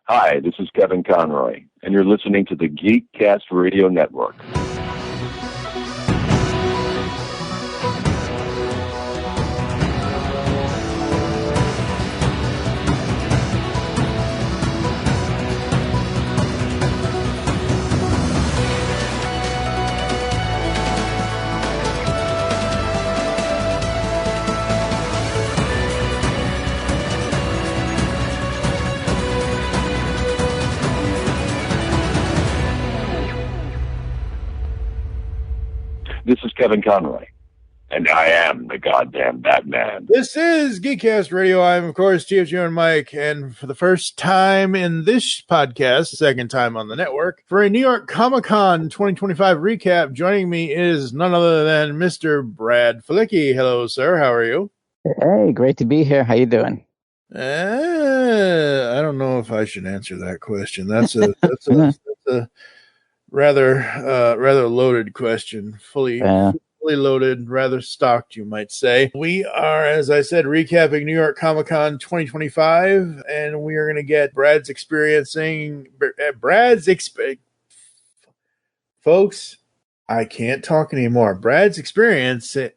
Hi, this is Kevin Conroy, and you're listening to the Geekcast Radio Network. This is Kevin Conroy, and I am the goddamn Batman. This is Geekcast Radio. I'm, of course, TFG1Mike, and for the first time in this podcast, second time on the network, for a New York Comic-Con 2025 recap, joining me is none other than Mr. Brad Filicky. Hello, sir. How are you? Hey, great to be here. How you doing? I don't know if I should answer that question. That's a rather loaded question. Fully loaded, rather stocked, you might say. We are, as I said, recapping New York Comic-Con 2025, and we are going to get folks, I can't talk anymore. Brad's experience in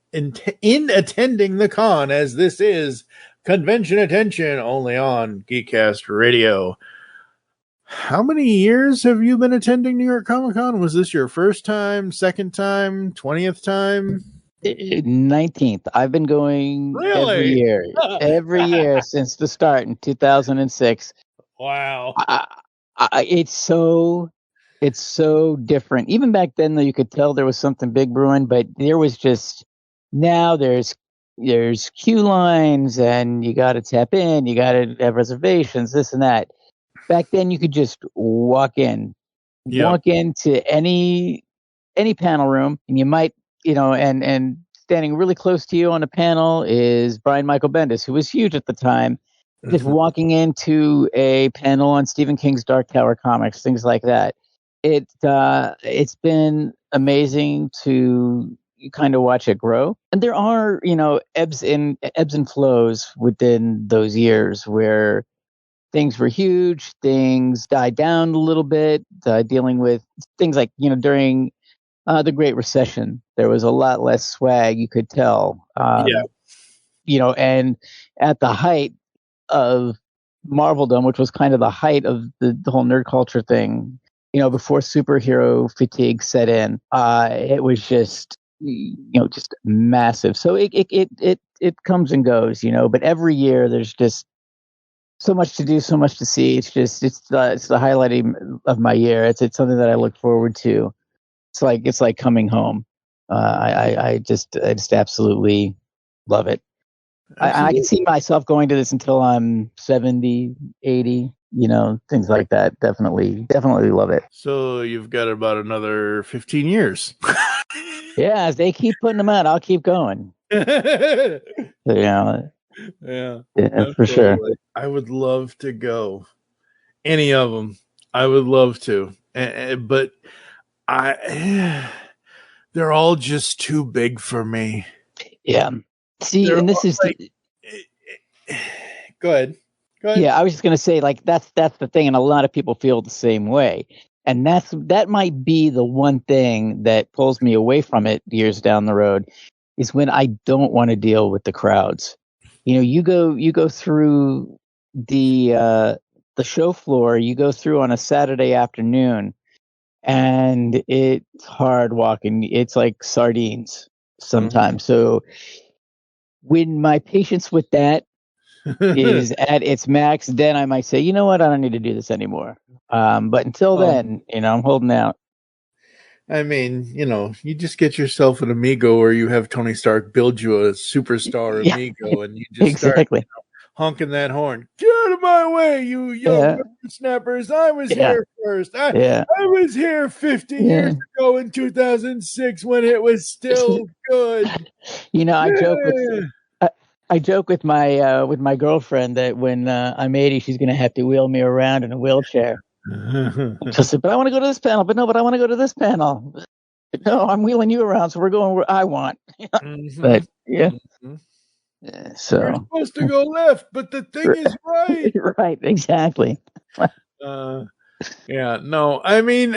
attending the con, as this is Convention Attention, only on Geekcast Radio. How many years have you been attending New York Comic Con? Was this your first time, second time, 20th time? 19th. I've been going every year since the start in 2006. Wow. It's so different. Even back then, though, you could tell there was something big brewing, but there was just, now there's queue lines and you got to tap in, you got to have reservations, this and that. Back then, you could just walk into any panel room, and you might, and standing really close to you on a panel is Brian Michael Bendis, who was huge at the time. Mm-hmm. Just walking into a panel on Stephen King's Dark Tower comics, things like that. It's been amazing to kind of watch it grow, and there are ebbs and flows within those years where things were huge, things died down a little bit, dealing with things like, during the Great Recession, there was a lot less swag, you could tell. And at the height of Marveldom, which was kind of the height of the whole nerd culture thing, before superhero fatigue set in, it was just, just massive. So it comes and goes, but every year there's just so much to do, so much to see. It's the highlight of my year. It's something that I look forward to. It's like coming home. I just absolutely love it. I can see myself going to this until I'm 70, 80, things like that. Definitely love it. So you've got about another 15 years. Yeah, as they keep putting them out, I'll keep going. Yeah, for sure. I would love to go. Any of them, I would love to. But they're all just too big for me. Yeah. See, and this is Go ahead. Yeah, I was just going to say, that's the thing, and a lot of people feel the same way. And that might be the one thing that pulls me away from it years down the road, is when I don't want to deal with the crowds. You go through the show floor, you go through on a Saturday afternoon, and it's hard walking. It's like sardines sometimes. Mm-hmm. So when my patience with that is at its max, then I might say, you know what, I don't need to do this anymore. But until then, I'm holding out. I mean, you just get yourself an Amigo, or you have Tony Stark build you a superstar Amigo, and you just start honking that horn. Get out of my way, you young snappers! I was here first. I was here 50 years ago in 2006 when it was still good. I joke with my girlfriend that when I'm 80, she's going to have to wheel me around in a wheelchair. Just said, but I want to go to this panel. But I want to go to this panel. No, I'm wheeling you around, so we're going where I want. Mm-hmm. But yeah. Mm-hmm. So you're supposed to go left, but the thing is right. Right, exactly. Yeah, no, I mean,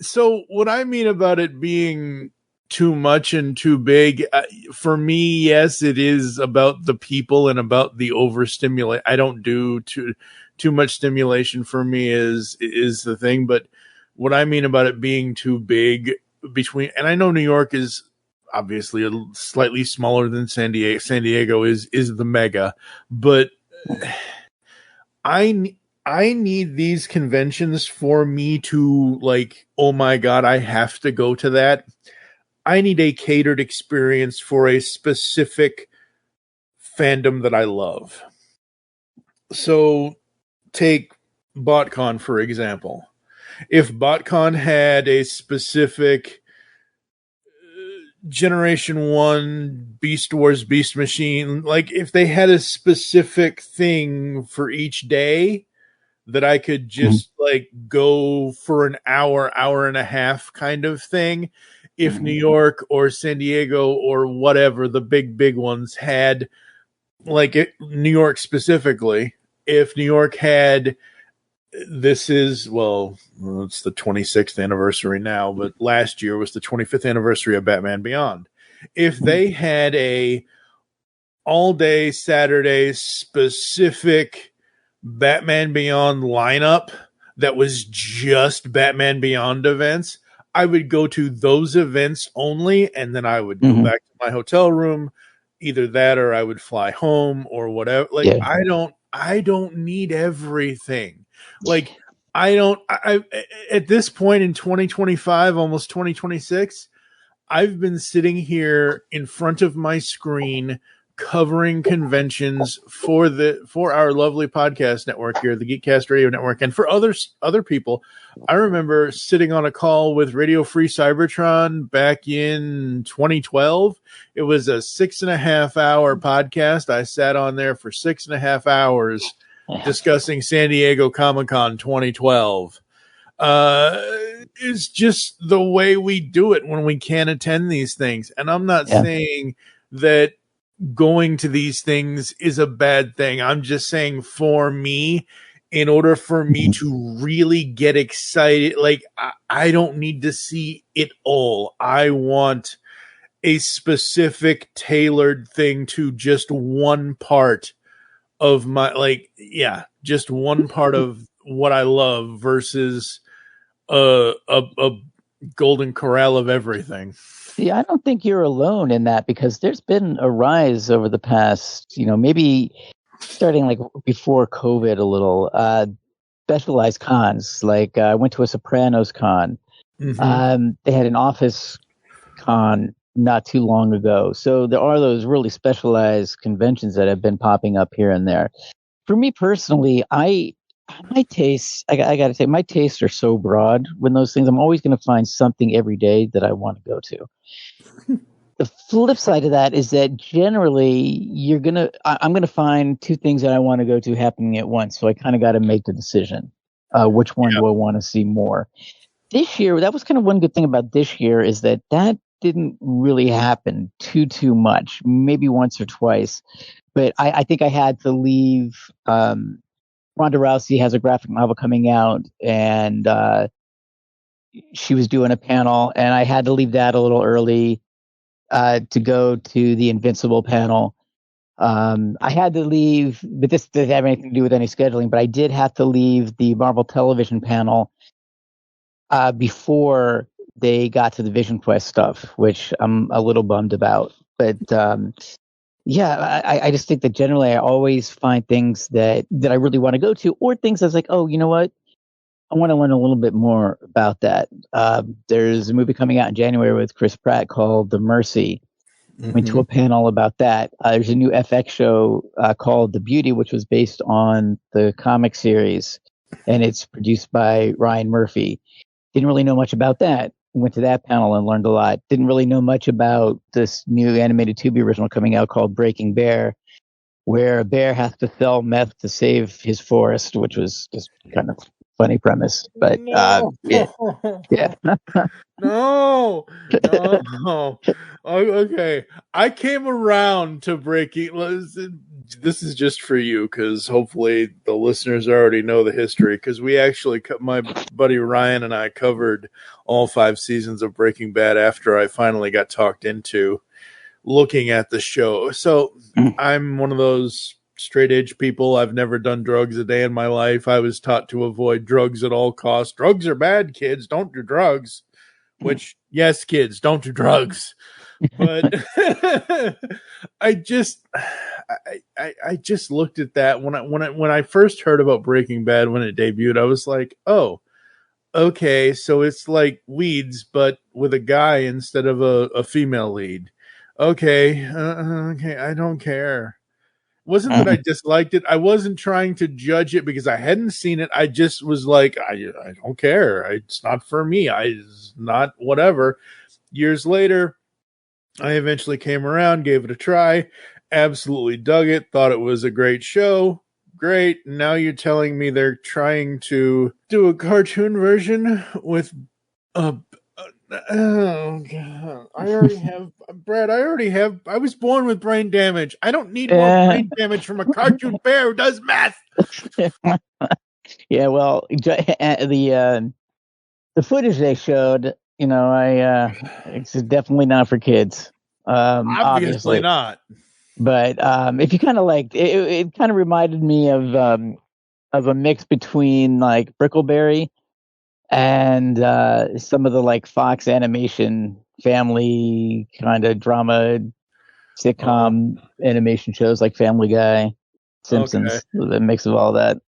so what I mean about it being too much and too big, for me, yes, it is about the people and about the overstimulate. I don't do too much stimulation. For me is the thing, but what I mean about it being too big between, and I know New York is obviously slightly smaller than San Diego. San Diego is the mega, but I need these conventions for me to like, oh my God, I have to go to that. I need a catered experience for a specific fandom that I love. So take BotCon, for example. If BotCon had a specific Generation 1 Beast Wars Beast Machine, like if they had a specific thing for each day, that I could just like go for an hour and a half kind of thing. If New York or San Diego or whatever, the big ones had like New York specifically, if New York had, this is, well, it's the 26th anniversary now, but last year was the 25th anniversary of Batman Beyond. If they had a all day Saturday specific Batman Beyond lineup that was just Batman Beyond events, I would go to those events only, and then I would go back to my hotel room, either that or I would fly home or whatever. Like, I don't need everything. Like, I at this point in 2025, almost 2026, I've been sitting here in front of my screen covering conventions for our lovely podcast network here, the Geekcast Radio Network, and for other people. I remember sitting on a call with Radio Free Cybertron back in 2012. It was a 6.5 hour podcast. I sat on there for 6.5 hours discussing San Diego Comic-Con 2012. It's just the way we do it when we can't attend these things. And I'm not saying that going to these things is a bad thing. I'm just saying, for me, in order for me to really get excited, like I don't need to see it all. I want a specific tailored thing to just one part of my, like, just one part of what I love versus a golden corral of everything. See, I don't think you're alone in that, because there's been a rise over the past, maybe starting like before COVID a little, specialized cons. Like I went to a Sopranos con. They had an Office con not too long ago. So there are those really specialized conventions that have been popping up here and there. For me personally, my tastes, I got to say, my tastes are so broad when those things. I'm always going to find something every day that I want to go to. The flip side of that is that generally I'm going to find two things that I want to go to happening at once. So I kind of got to make the decision. Which one do I want to see more? This year, that was kind of one good thing about this year, is that didn't really happen too much, maybe once or twice. But I think I had to leave. Ronda Rousey has a graphic novel coming out, and she was doing a panel, and I had to leave that a little early to go to the Invincible panel. I had to leave, but this didn't have anything to do with any scheduling, but I did have to leave the Marvel television panel before they got to the Vision Quest stuff, which I'm a little bummed about. But I just think that generally I always find things that I really want to go to, or things that's like, oh, you know what? I want to learn a little bit more about that. There's a movie coming out in January with Chris Pratt called The Mercy. Went to a panel about that. There's a new FX show called The Beauty, which was based on the comic series, and it's produced by Ryan Murphy. Didn't really know much about that. Went to that panel and learned a lot. Didn't really know much about this new animated Tubi original coming out called Breaking Bear, where a bear has to sell meth to save his forest, which was just kind of funny premise, but no. yeah. No. Oh, okay. I came around to breaking. This is just for you because hopefully the listeners already know the history. Because we actually, my buddy Ryan and I covered all 5 seasons of Breaking Bad after I finally got talked into looking at the show. So I'm one of those straight edge people. I've never done drugs a day in my life. I was taught to avoid drugs at all costs. Drugs are bad, kids. Don't do drugs. Which, yes, kids, don't do drugs. But I just looked at that when I first heard about Breaking Bad when it debuted. I was like, oh, okay, so it's like Weeds, but with a guy instead of a female lead. Okay, okay, I don't care. Wasn't that I disliked it. I wasn't trying to judge it because I hadn't seen it. I just was like, I don't care. It's not for me. It's not whatever. Years later, I eventually came around, gave it a try, absolutely dug it, thought it was a great show. Great. Now you're telling me they're trying to do a cartoon version with oh God. I already have Brad. I was born with brain damage. I don't need more brain damage from a cartoon bear who does meth. Yeah, well, the footage they showed, it's definitely not for kids. Obviously not. But if you kind of like, it kind of reminded me of a mix between like Brickleberry and some of the like Fox animation family kind of drama sitcom animation shows like Family Guy, Simpsons, the mix of all that.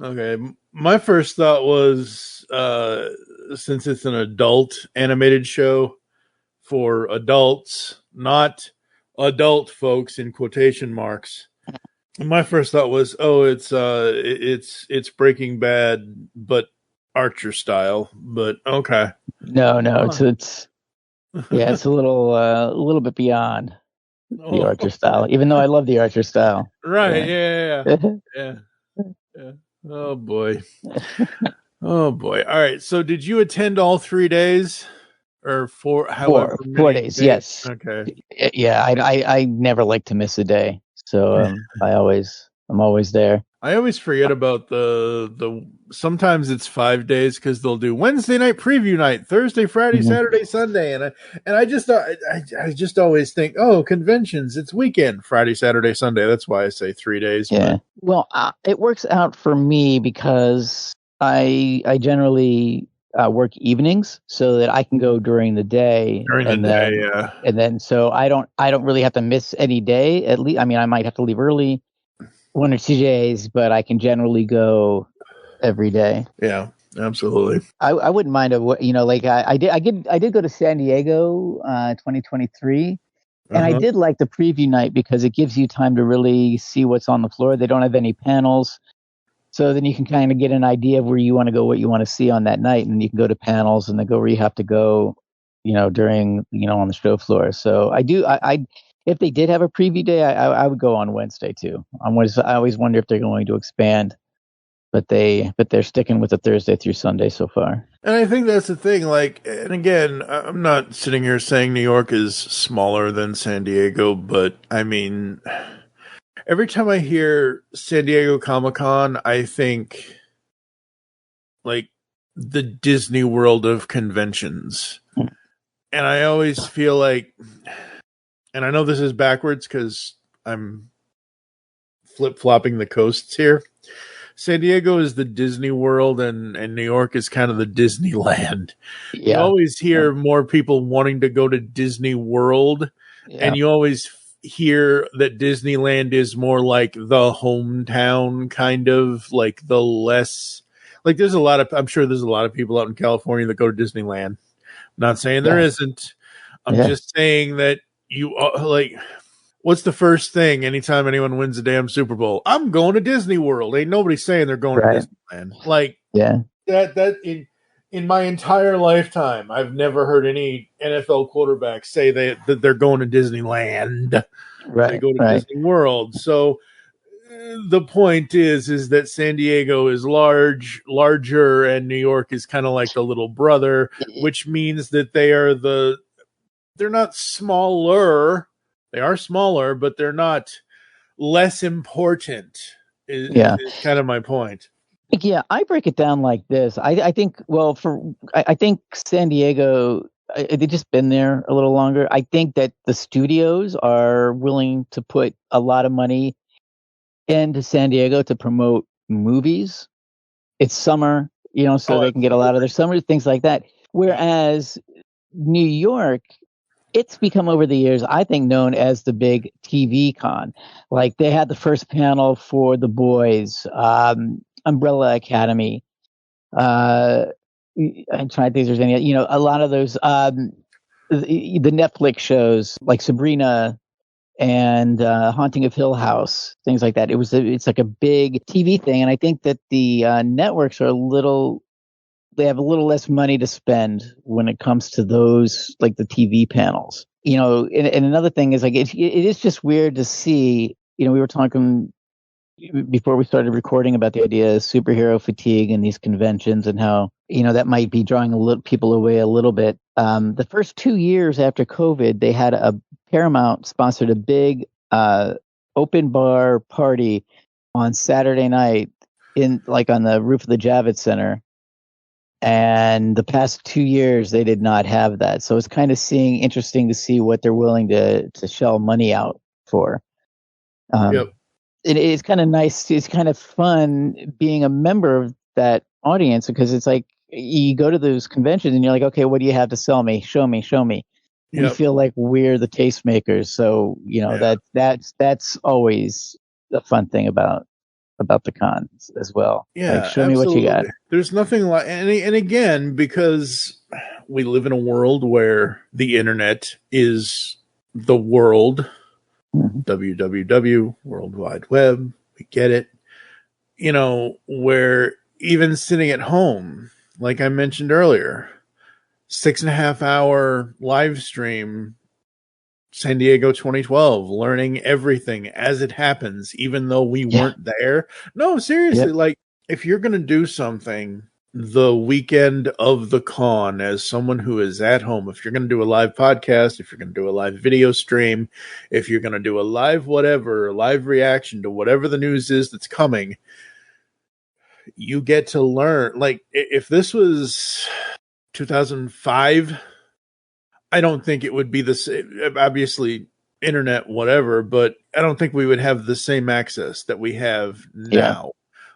Okay. My first thought was since it's an adult animated show for adults, not adult folks in quotation marks. My first thought was, oh, it's Breaking Bad, but Archer style. But okay, no, it's a little bit beyond the Archer style. Even though I love the Archer style, right? Yeah. Oh boy. Oh boy. All right. So, did you attend all 3 days, or 4? However, 4 days. Yes. Okay. Yeah, I never like to miss a day, so I'm always there. I always forget about the sometimes it's 5 days because they'll do Wednesday night preview night, Thursday, Friday, Saturday, Sunday, and I just always think, oh, conventions, it's weekend, Friday, Saturday, Sunday. That's why I say 3 days. Yeah. Well, it works out for me because I generally work evenings so that I can go during the day. And then so I don't really have to miss any day. At least, I mean, I might have to leave early 1 or 2 days, but I can generally go every day. Yeah, absolutely. I wouldn't mind like I did go to San Diego 2023, and I did like the preview night because it gives you time to really see what's on the floor. They don't have any panels, so then you can kind of get an idea of where you want to go, what you want to see on that night, and you can go to panels and then go where you have to go, during on the show floor. So I if they did have a preview day, I would go on Wednesday too. I always wonder if they're going to expand, but they're sticking with the Thursday through Sunday so far. And I think that's the thing. Like, and again, I'm not sitting here saying New York is smaller than San Diego, but I mean, every time I hear San Diego Comic-Con, I think like the Disney World of conventions, and I always feel like. And I know this is backwards because I'm flip-flopping the coasts here. San Diego is the Disney World, and New York is kind of the Disneyland. Yeah. You always hear more people wanting to go to Disney World, and you always hear that Disneyland is more like the hometown, kind of like the less... Like I'm sure there's a lot of people out in California that go to Disneyland. I'm not saying there isn't. I'm just saying that you like, what's the first thing anytime anyone wins a damn Super Bowl? I'm going to Disney World. Ain't nobody saying they're going to Disneyland. Like, that in my entire lifetime, I've never heard any NFL quarterback say that they're going to Disneyland. They go to Disney World. So the point is that San Diego is larger, and New York is kind of like the little brother, which means that they're not smaller. They are smaller, but they're not less important. Is kind of my point. Yeah, I break it down like this. I think I think San Diego, they've just been there a little longer. I think that the studios are willing to put a lot of money into San Diego to promote movies. It's summer, so they can get a lot of their summer things like that. Whereas New York, it's become over the years, I think, known as the big TV con. Like they had the first panel for The Boys, Umbrella Academy. I'm trying to think if there's any, a lot of those, the Netflix shows like Sabrina and Haunting of Hill House, things like that. It's like a big TV thing, and I think that the networks are they have a little less money to spend when it comes to those, like the TV panels. And another thing is like it is just weird to see. We were talking before we started recording about the idea of superhero fatigue and these conventions and how that might be drawing people away a little bit. The first 2 years after COVID, they had Paramount sponsored a big open bar party on Saturday night on the roof of the Javits Center. And the past 2 years, they did not have that. So it's kind of interesting to see what they're willing to shell money out for. Yep. It's kind of nice. It's kind of fun being a member of that audience, because it's like you go to those conventions and you're like, okay, what do you have to sell me? Show me. Yep. We feel like we're the tastemakers. So, that's always the fun thing about the cons as well. Yeah, like, show me what you got. There's nothing like, and again, because we live in a world where the internet is the world, www, World Wide Web, we get it, where even sitting at home, like I mentioned earlier, 6.5 hour live stream, San Diego 2012, learning everything as it happens, even though we weren't there. No, seriously, like if you're going to do something the weekend of the con as someone who is at home, if you're going to do a live podcast, if you're going to do a live video stream, if you're going to do a live whatever, live reaction to whatever the news is that's coming, you get to learn. Like if this was 2005, I don't think it would be the same. Obviously, internet, whatever, but I don't think we would have the same access that we have now.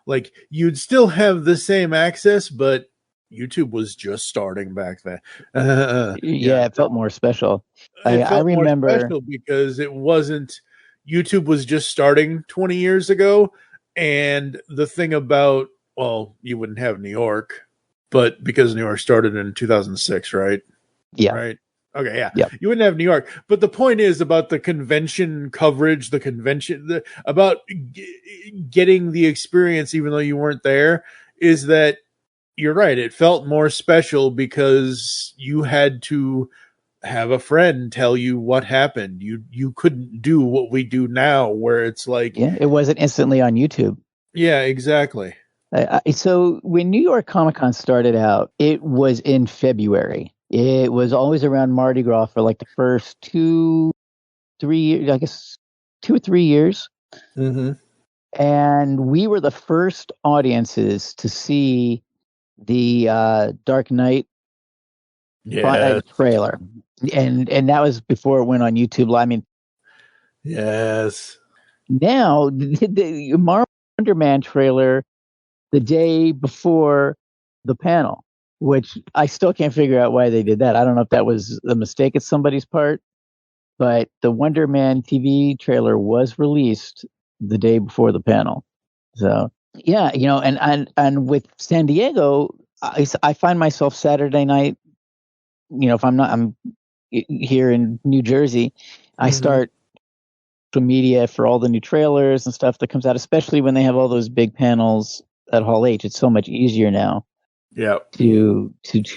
Like, you'd still have the same access, but YouTube was just starting back then. It felt more special. I remember more special because it wasn't. YouTube was just starting 20 years ago, and the thing about, well, you wouldn't have New York, but because New York started in 2006, right? Yeah. Right. Okay, yeah. You wouldn't have New York. But the point is about the convention coverage, about getting the experience, even though you weren't there, is that you're right. It felt more special because you had to have a friend tell you what happened. You couldn't do what we do now, where it's like... Yeah, it wasn't instantly on YouTube. Yeah, exactly. So when New York Comic Con started out, it was in February. It was always around Mardi Gras for like the first 2-3 years, I guess 2 or 3 years. Mm-hmm. And we were the first audiences to see the Dark Knight trailer. And that was before it went on YouTube. I mean, yes. Now, the Marvel Wonder Man trailer the day before the panel, which I still can't figure out why they did that. I don't know if that was a mistake at somebody's part, but the Wonder Man TV trailer was released the day before the panel. So, yeah, and with San Diego, I find myself Saturday night, if I'm here in New Jersey, I start social media for all the new trailers and stuff that comes out, especially when they have all those big panels at Hall H. It's so much easier now. Yeah. To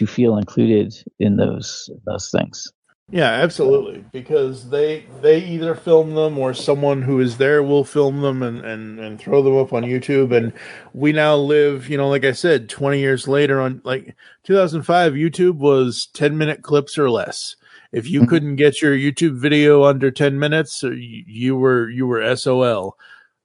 feel included in those things. Yeah, absolutely. Because they either film them or someone who is there will film them and throw them up on YouTube. And we now live, like I said, 20 years later on, like 2005, YouTube was 10-minute clips or less. If you Mhm. couldn't get your YouTube video under 10 minutes, you were SOL.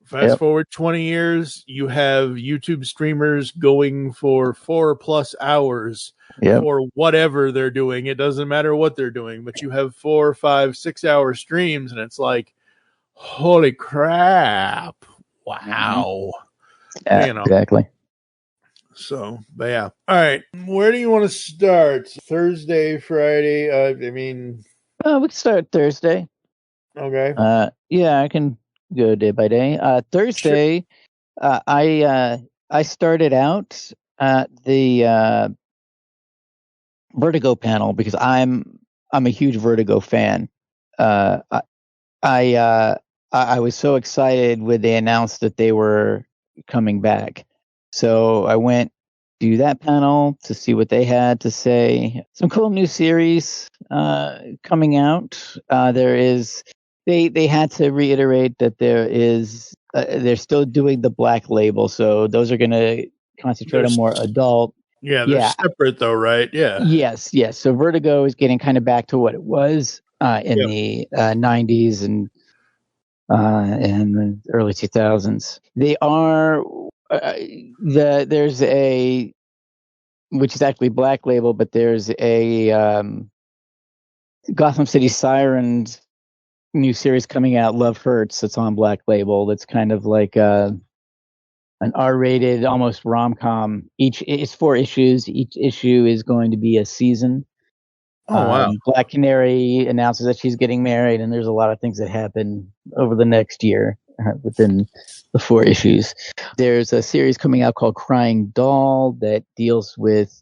Fast Yep. forward 20 years, you have YouTube streamers going for 4+ hours Yep. for whatever they're doing. It doesn't matter what they're doing, but you have 4, 5, 6 hour streams, and it's like, holy crap. Mhm. Wow. Yeah, exactly. So, but yeah. All right. Where do you want to start? Thursday, Friday? We can start Thursday. Okay. Yeah, I can go day by day. Sure. Thursday, I started out at the Vertigo panel because I'm a huge Vertigo fan. Uh, I I was so excited when they announced that they were coming back. So I went to that panel to see what they had to say. Some cool new series coming out. They had to reiterate that they're still doing the Black Label, so those are going to concentrate on more adult. Yeah, they're Yeah, separate though, right? Yeah. yes. So Vertigo is getting kind of back to what it was in Yep. the 90s and the early 2000s. They are there's a which is actually Black Label, but there's a Gotham City Sirens new series coming out, Love Hurts. That's on Black Label. That's kind of like an R-rated, almost rom-com. It's 4 issues. Each issue is going to be a season. Oh wow. Black Canary announces that she's getting married, and there's a lot of things that happen over the next year within the 4 issues. There's a series coming out called Crying Doll that deals with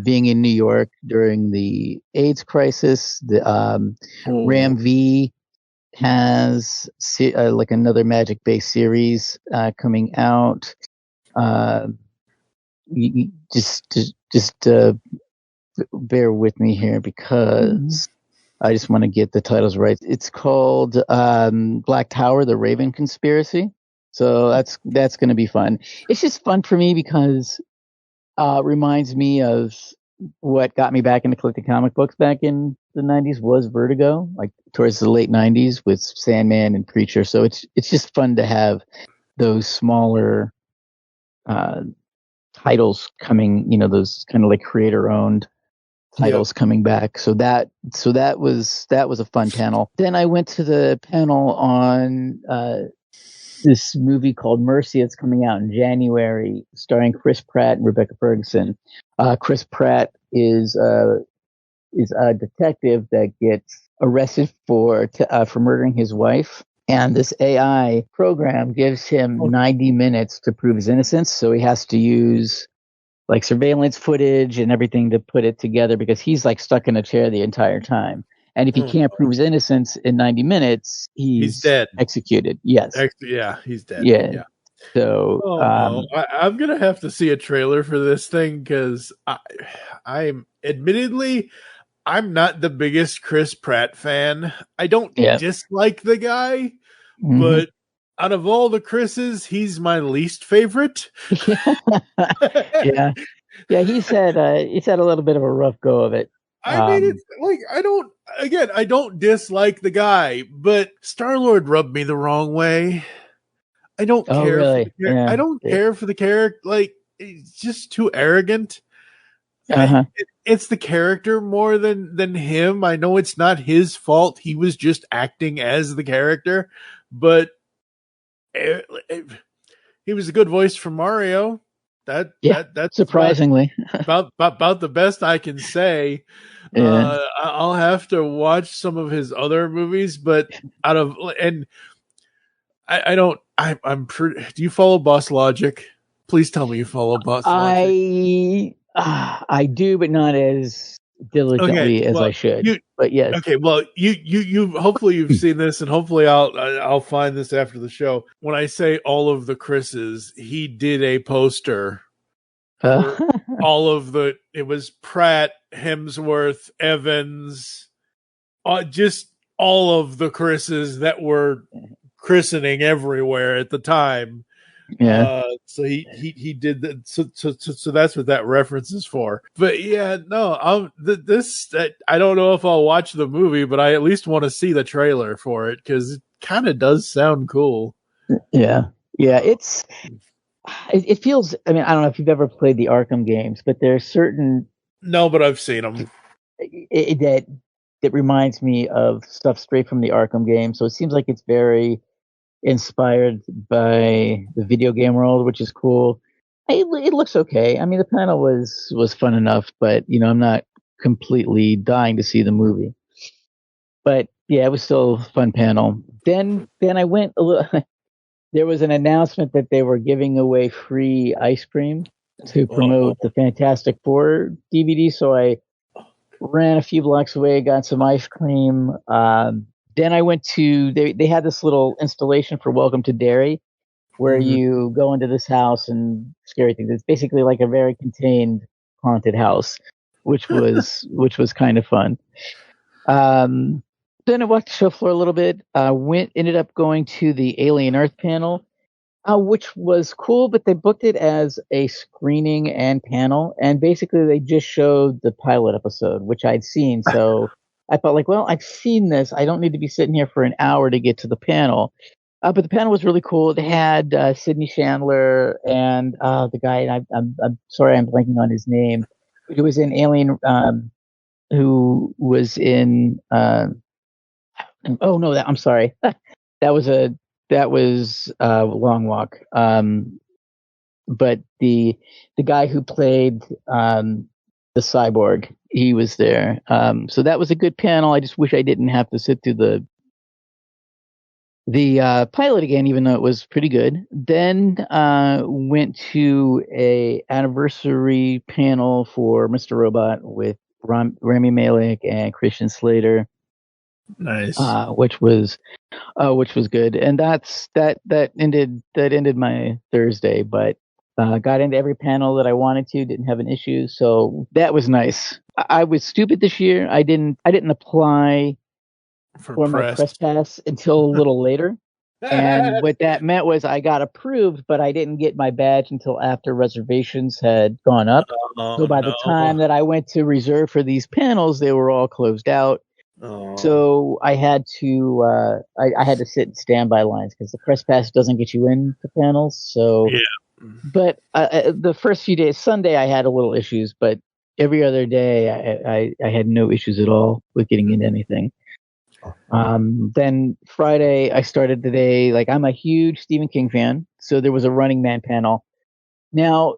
being in New York during the AIDS crisis. The Ram V has like another magic-based series coming out. Just bear with me here because I just want to get the titles right. It's called Black Tower: The Raven Conspiracy. So that's going to be fun. It's just fun for me because reminds me of what got me back into collecting comic books back in the 90s was Vertigo, like towards the late 90s with Sandman and Preacher. So it's just fun to have those smaller titles coming, those kind of like creator owned titles coming back. So that was a fun panel. Then I went to the panel on this movie called Mercy. It's coming out in January, starring Chris Pratt and Rebecca Ferguson. Chris Pratt is a detective that gets arrested for murdering his wife. And this AI program gives him 90 minutes to prove his innocence. So he has to use like surveillance footage and everything to put it together because he's like stuck in a chair the entire time. And if he can't prove his innocence in 90 minutes, he's dead. Executed. Yes. Yeah, he's dead. Yeah. So, no. I'm gonna have to see a trailer for this thing because I'm admittedly I'm not the biggest Chris Pratt fan. I don't dislike the guy, but out of all the Chris's, he's my least favorite. Yeah. He's had a little bit of a rough go of it. I mean, it's like I don't dislike the guy, but Star-Lord rubbed me the wrong way. I don't care. Really? I don't care for the character. Like, he's just too arrogant. It's the character more than him. I know it's not his fault. He was just acting as the character, but he was a good voice for Mario. That's surprisingly about the best I can say. I'll have to watch some of his other movies, but I don't. I'm pretty. Do you follow Boss Logic? Please tell me you follow Boss Logic. I do, but not as diligently as I should. But yes. Okay. Well, you hopefully you've seen this, and hopefully I'll find this after the show. When I say all of the Chris's, he did a poster. For all of it was Pratt, Hemsworth, Evans, just all of the Chris's that were christening everywhere at the time. Yeah. So he did that. So that's what that reference is for. But yeah, no, I don't know if I'll watch the movie, but I at least want to see the trailer for it because it kind of does sound cool. Yeah. It feels. I mean, I don't know if you've ever played the Arkham games, but there's certain. No, but I've seen them. That reminds me of stuff straight from the Arkham game. So it seems like it's very inspired by the video game world, which is cool. It looks okay. I mean, the panel was fun enough, but I'm not completely dying to see the movie. But yeah, it was still a fun panel. Then I went a little. There was an announcement that they were giving away free ice cream to promote the Fantastic Four DVD. So I ran a few blocks away, got some ice cream. Then I went to they had this little installation for Welcome to Derry, where you go into this house and scary things. It's basically like a very contained haunted house, which was kind of fun. Then I walked the show floor a little bit. Ended up going to the Alien Earth panel, which was cool, but they booked it as a screening and panel, and basically they just showed the pilot episode, which I'd seen. So I felt like, well, I've seen this. I don't need to be sitting here for an hour to get to the panel. But the panel was really cool. It had Sidney Chandler and the guy, and I'm sorry, I'm blanking on his name, who was in Alien, who was in. I'm sorry. that was Long Walk. But the guy who played the cyborg, he was there. So that was a good panel. I just wish I didn't have to sit through the pilot again, even though it was pretty good. Then went to a anniversary panel for Mr. Robot with Rami Malek and Christian Slater. Nice. Which was good, and that ended my Thursday. But got into every panel that I wanted to. Didn't have an issue, so that was nice. I was stupid this year. I didn't apply for my press pass until a little later. And what that meant was I got approved, but I didn't get my badge until after reservations had gone up. So by the time that I went to reserve for these panels, they were all closed out. So I had to I had to sit in standby lines because the press pass doesn't get you into panels. So, yeah. But the first few days, Sunday I had a little issues, but every other day I had no issues at all with getting into anything. Then Friday I started the day like I'm a huge Stephen King fan, so there was a Running Man panel. Now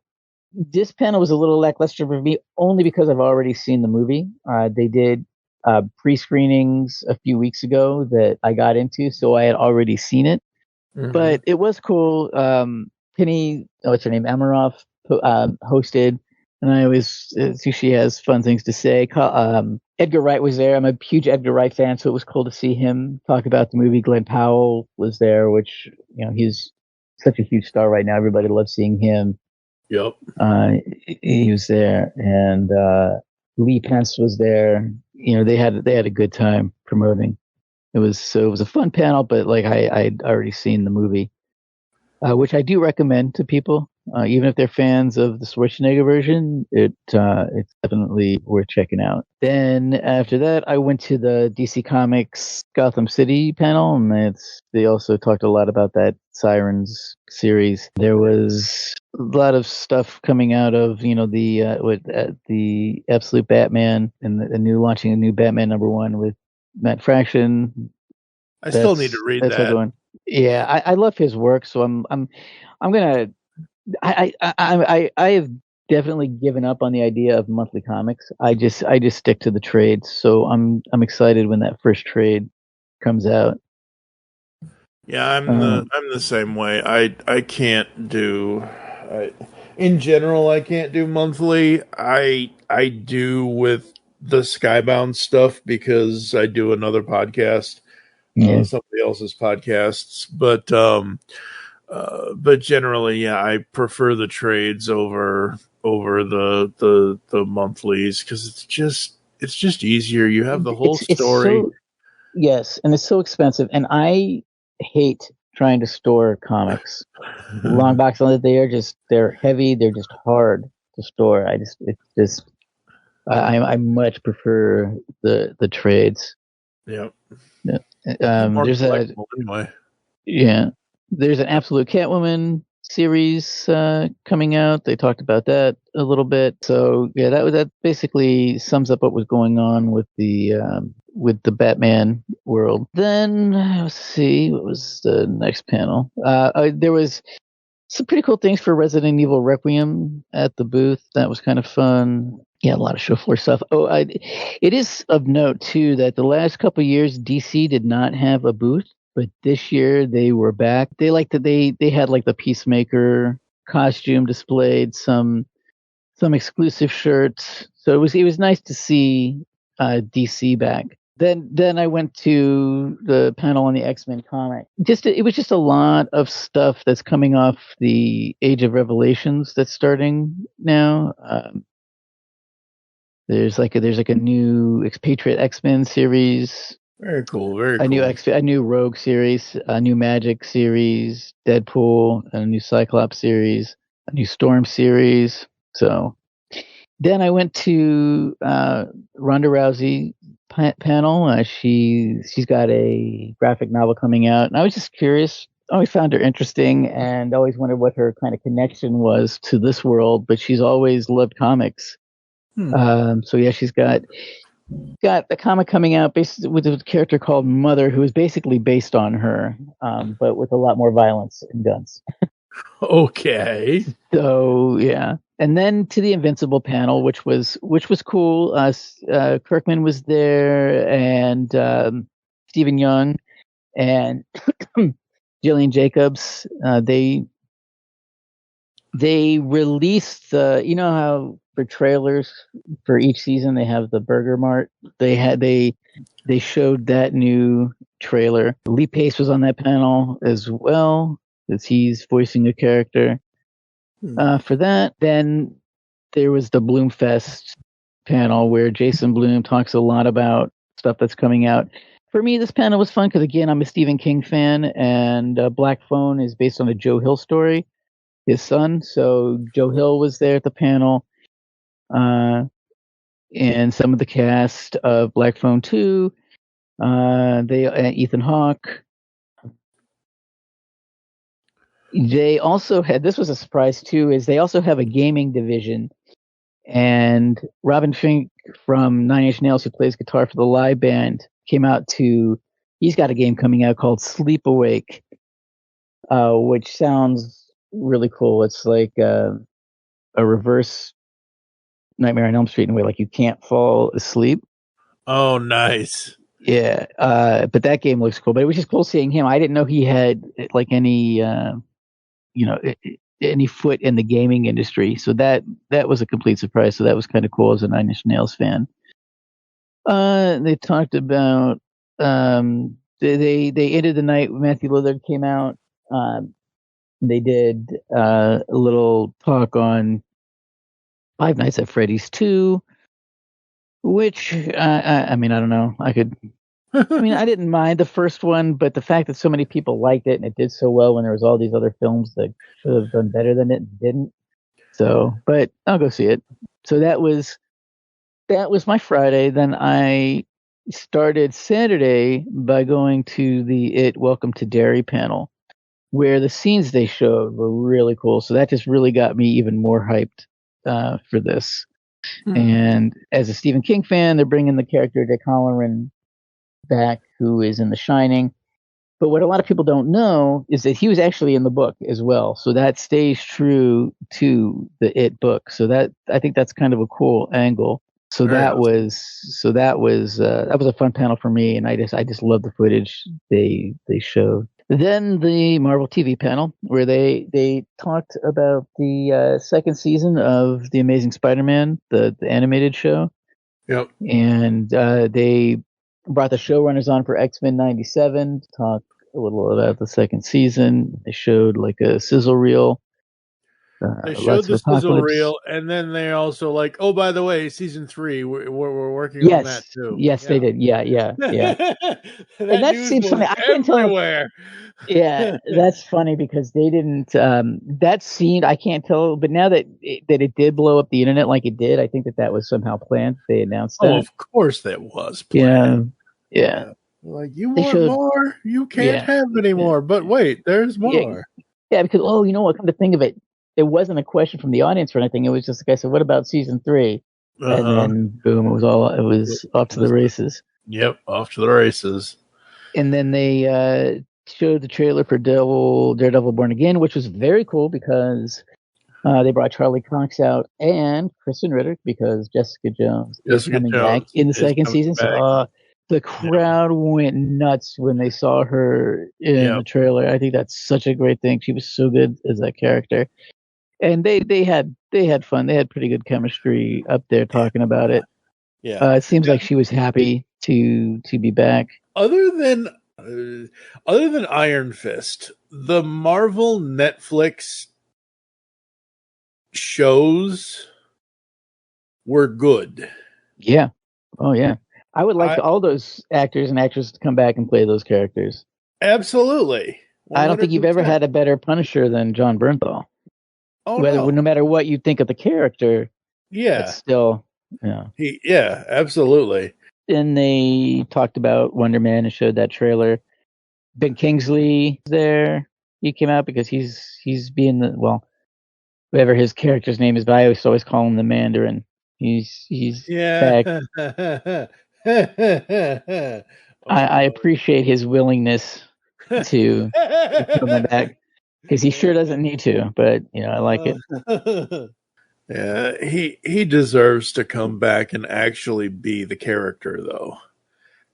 this panel was a little lackluster for me only because I've already seen the movie. They did pre-screenings a few weeks ago that I got into, so I had already seen it. But it was cool. Penny, what's her name, Amaroff, hosted, and I always see she has fun things to say. Edgar Wright was there. I'm a huge Edgar Wright fan, so it was cool to see him talk about the movie. Glenn Powell was there, which he's such a huge star right now. Everybody loves seeing him. Yep. He was there, and Lee Pence was there. They had a good time promoting. It was a fun panel, but like I'd already seen the movie, which I do recommend to people, even if they're fans of the Schwarzenegger version. It's definitely worth checking out. Then after that, I went to the DC Comics Gotham City panel, and they also talked a lot about that Sirens series. There was a lot of stuff coming out of the Absolute Batman and the launching a new Batman #1 with Matt Fraction. I still need to read that. Yeah, I love his work, so I'm gonna. I have definitely given up on the idea of monthly comics. I just stick to the trades. So I'm excited when that first trade comes out. Yeah, I'm the same way. I can't do. In general, I can't do monthly. I do with the Skybound stuff because I do another podcast, somebody else's podcasts, but generally, yeah, I prefer the trades over the monthlies because it's just easier. You have the whole It's story. Yes, and it's so expensive. And I hate trying to store comics. Long box on it, they're heavy. They're just hard to store. I much prefer the trades. Yep. Yeah. There's anyway. Yeah. There's an Absolute Catwoman series coming out. They talked about that a little bit. So yeah, that basically sums up what was going on with the Batman world. Then let's see, what was the next panel? There was some pretty cool things for Resident Evil Requiem at the booth. That was kind of fun. Yeah, a lot of show floor stuff. It is of note too that the last couple of years DC did not have a booth, but this year they were back. They had like the Peacemaker costume displayed, some exclusive shirts. So it was nice to see DC back. Then I went to the panel on the X-Men comic. It was just a lot of stuff that's coming off the Age of Revelations that's starting now. There's like a new Expatriate X-Men series. Very cool. A new Rogue series, a new Magic series, Deadpool, a new Cyclops series, a new Storm series. So then I went to Ronda Rousey panel. She's got a graphic novel coming out, and I was just curious. I always found her interesting, and always wondered what her kind of connection was to this world. But she's always loved comics. So yeah, she's got a comic coming out based with a character called Mother, who is basically based on her, but with a lot more violence and guns. Okay. So yeah, and then to the Invincible panel, which was cool. Kirkman was there, and Stephen Young and Jillian Jacobs. They released you know how for trailers for each season they have the Burger Mart. They showed that new trailer. Lee Pace was on that panel as well, as he's voicing a character for that. Then there was the Bloomfest panel where Jason Blum talks a lot about stuff that's coming out. For me, this panel was fun because, again, I'm a Stephen King fan, and Black Phone is based on a Joe Hill story, his son. So Joe Hill was there at the panel, and some of the cast of Black Phone 2, Ethan Hawke. They also had, this was a surprise too, is they also have a gaming division, and Robin Fink from Nine Inch Nails, who plays guitar for the live band, came out he's got a game coming out called Sleep Awake, which sounds really cool. It's like a reverse Nightmare on Elm Street in a way, like you can't fall asleep. Oh, nice. Yeah, but that game looks cool. But it was just cool seeing him. I didn't know he had like any any foot in the gaming industry. So that was a complete surprise. So that was kind of cool as a Nine Inch Nails fan. They talked about they ended the night. Matthew Lillard came out. They did a little talk on Five Nights at Freddy's 2, which I mean, I don't know. I didn't mind the first one, but the fact that so many people liked it and it did so well when there was all these other films that should have done better than it and didn't. So, but I'll go see it. So that was my Friday. Then I started Saturday by going to the Welcome to Derry panel, where the scenes they showed were really cool. So that just really got me even more hyped for this. And as a Stephen King fan, they're bringing the character Dick Hallorann back, who is in The Shining. But what a lot of people don't know is that he was actually in the book as well. So that stays true to the It book. So that, I think that's kind of a cool angle. So that was a fun panel for me, and I just love the footage they showed. Then the Marvel TV panel, where they talked about the second season of The Amazing Spider-Man, the animated show. Yep. And they brought the showrunners on for X-Men 97 to talk a little about the second season. They showed like a sizzle reel They showed lots the of sizzle apocalypse. reel, and then they also like, oh, by the way, season 3, we're working on that Yes, too. yes, they did. Yeah. That And that news seems was funny. I can't tell. everywhere. Yeah, that's funny because they didn't. That scene, I can't tell. But now that it did blow up the internet like it did, I think that was somehow planned. They announced that. Oh, of course that was planned. Yeah. Like, you They want showed. more? You can't Yeah. have any more. But wait, there's Yeah. more. Yeah, because you know what? Come to think of it, it wasn't a question from the audience or anything. It was just like I said, "What about season 3?" And then boom, it was off to the races. Yep, off to the races. And then they showed the trailer for Daredevil Born Again, which was very cool because they brought Charlie Cox out and Kristen Ritter because Jessica Jones is coming back in the second season. So the crowd went nuts when they saw her in the trailer. I think that's such a great thing. She was so good as that character. And they had fun. They had pretty good chemistry up there talking about it. Yeah. It seems like she was happy to be back. Other than Iron Fist, the Marvel Netflix shows were good. Yeah. Oh yeah. I would like all those actors and actresses to come back and play those characters. Absolutely. 100%. I don't think you've ever had a better Punisher than John Bernthal. Oh, no matter what you think of the character, it's still, absolutely. Then they talked about Wonder Man and showed that trailer. Ben Kingsley there. He came out because he's being whatever his character's name is, but I always call him the Mandarin. He's back. I appreciate his willingness to come back because he sure doesn't need to, but I like it. Yeah, he deserves to come back and actually be the character though.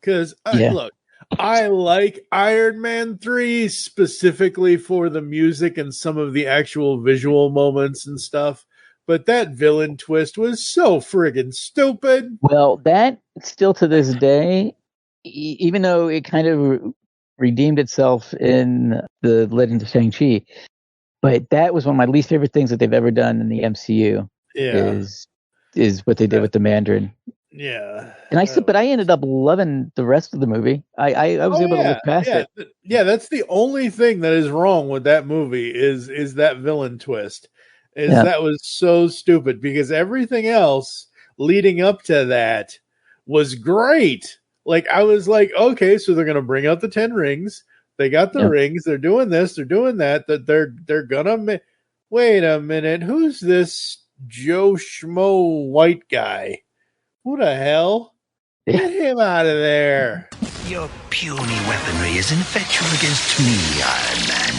Because look, I like Iron Man 3 specifically for the music and some of the actual visual moments and stuff. But that villain twist was so friggin' stupid. Well, that still to this day, even though it kind of redeemed itself in the Legend of Shang-Chi, but that was one of my least favorite things that they've ever done in the MCU. Yeah. Is what they did with the Mandarin. Yeah. But I ended up loving the rest of the movie. I was able to look past it. Yeah, that's the only thing that is wrong with that movie is that villain twist. That was so stupid because everything else leading up to that was great. Like I was like, okay, so they're gonna bring out the 10 rings. They got the rings. They're doing this. They're doing that. That they're gonna. Wait a minute. Who's this Joe Schmo white guy? Who the hell? Get him out of there. Your puny weaponry is ineffectual against me, Iron Man.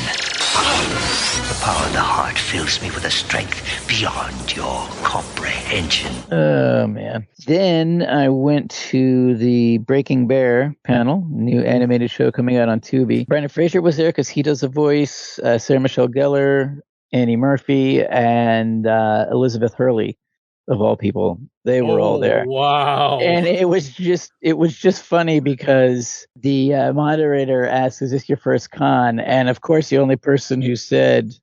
The power of the heart fills me with a strength beyond your comprehension. Oh, man. Then I went to the Breaking Bear panel, new animated show coming out on Tubi. Brendan Fraser was there because he does the voice, Sarah Michelle Gellar, Annie Murphy, and Elizabeth Hurley, of all people. They were all there. Wow. And it was just funny because the moderator asked, "Is this your first con?" And of course, the only person who said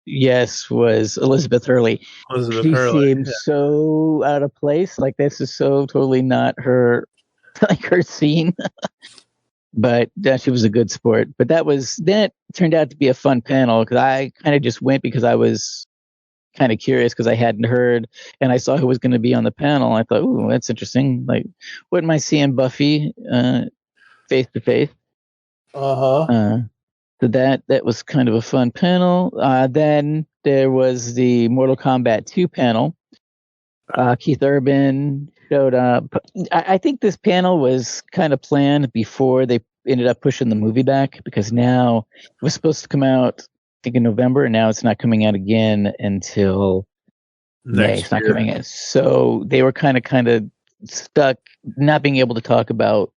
yes was Elizabeth Hurley. She seemed so out of place. Like this is so totally not her, like her scene. But she was a good sport. But that turned out to be a fun panel because I kind of just went because I was kind of curious because I hadn't heard and I saw who was going to be on the panel. I thought, ooh, that's interesting. Like, what am I seeing Buffy face to face? So that was kind of a fun panel. Then there was the Mortal Kombat 2 panel. Keith Urban showed up. I think this panel was kind of planned before they ended up pushing the movie back because now it was supposed to come out, I think, in November, and now it's not coming out again until May. It's not coming out. So they were kind of stuck not being able to talk about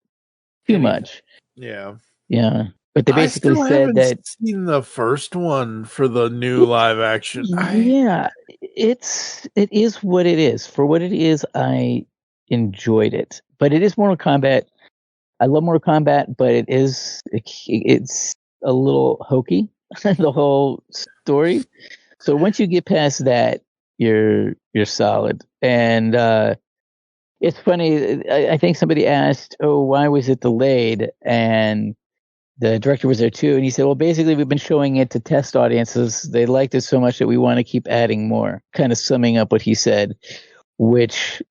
too much. Yeah. Yeah. But they basically said that seen the first one for the new live action. It is what it is. For what it is, I enjoyed it. But it is Mortal Kombat. I love Mortal Kombat, but it's a little hokey, the whole story. So once you get past that, you're solid. And it's funny. I think somebody asked, "Oh, why was it delayed?" And the director was there too, and he said, "Well, basically, we've been showing it to test audiences. They liked it so much that we want to keep adding more." Kind of summing up what he said, which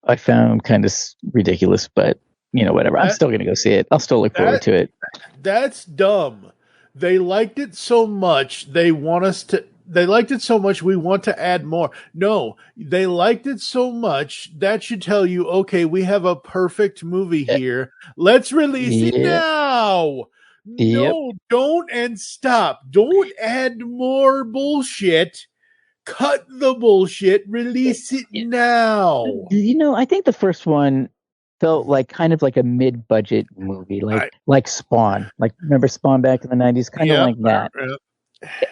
I found kind of ridiculous, but whatever. I'm still going to go see it. I'll still look forward to it. That's dumb. They liked it so much. They liked it so much. We want to add more. No, they liked it so much. That should tell you, okay, we have a perfect movie here. Let's release it now. No, don't and stop. Don't add more bullshit. Cut the bullshit. Release it now. I think the first one felt like kind of like a mid-budget movie, like Spawn. Like, remember Spawn back in the 90s? Kind of like that.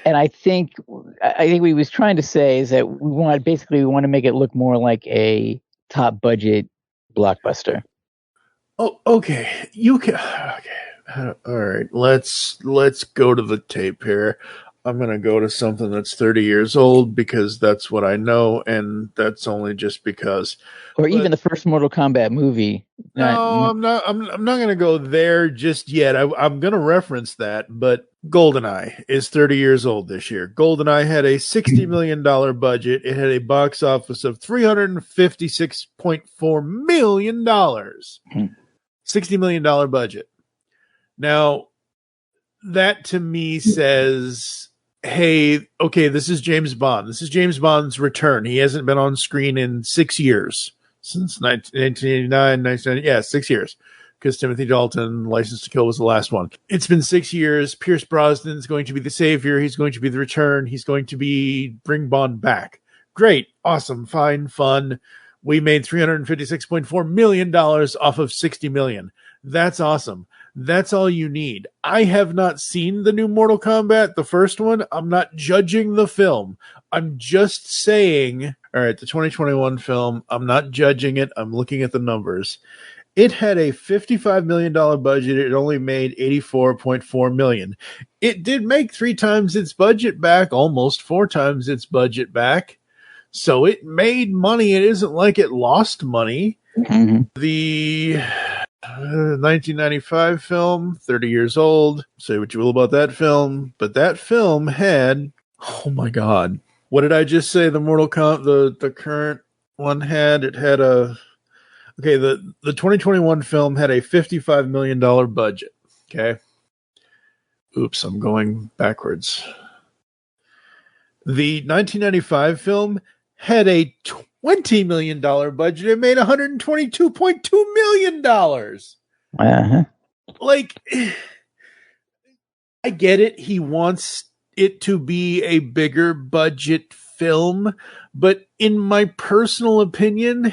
And I think what he was trying to say is that we want to make it look more like a top budget blockbuster. Oh, okay. You can. Okay. All right. Let's go to the tape here. I'm going to go to something that's 30 years old because that's what I know, and that's only just because. Even the first Mortal Kombat movie. No, I'm not going to go there just yet. I'm going to reference that, but GoldenEye is 30 years old this year. GoldenEye had a $60 million budget. It had a box office of $356.4 million. $60 million budget. Now, that to me says, hey, okay, this is James Bond. This is James Bond's return. He hasn't been on screen in 6 years. Since 1989, 6 years. Because Timothy Dalton, License to Kill was the last one. It's been 6 years. Pierce Brosnan is going to be the savior. He's going to be the return. He's going to bring Bond back. Great. Awesome. Fine. Fun. We made $356.4 million off of $60 million. That's awesome. That's all you need. I have not seen the new Mortal Kombat, the first one. I'm not judging the film. I'm just saying, all right, the 2021 film, I'm not judging it. I'm looking at the numbers. It had a $55 million budget. It only made $84.4 million. It did make 3 times its budget back, almost 4 times its budget back. So it made money. It isn't like it lost money. Mm-hmm. The 1995 film, 30 years old. Say what you will about that film, but that film had, oh my God, what did I just say? The Mortal Kombat, the current one had, it had the 2021 film had a $55 million budget. Okay. Oops, I'm going backwards. The 1995 film had a $20 million budget. It made $122.2 million. Uh-huh. Like, I get it. He wants it to be a bigger budget film, but in my personal opinion,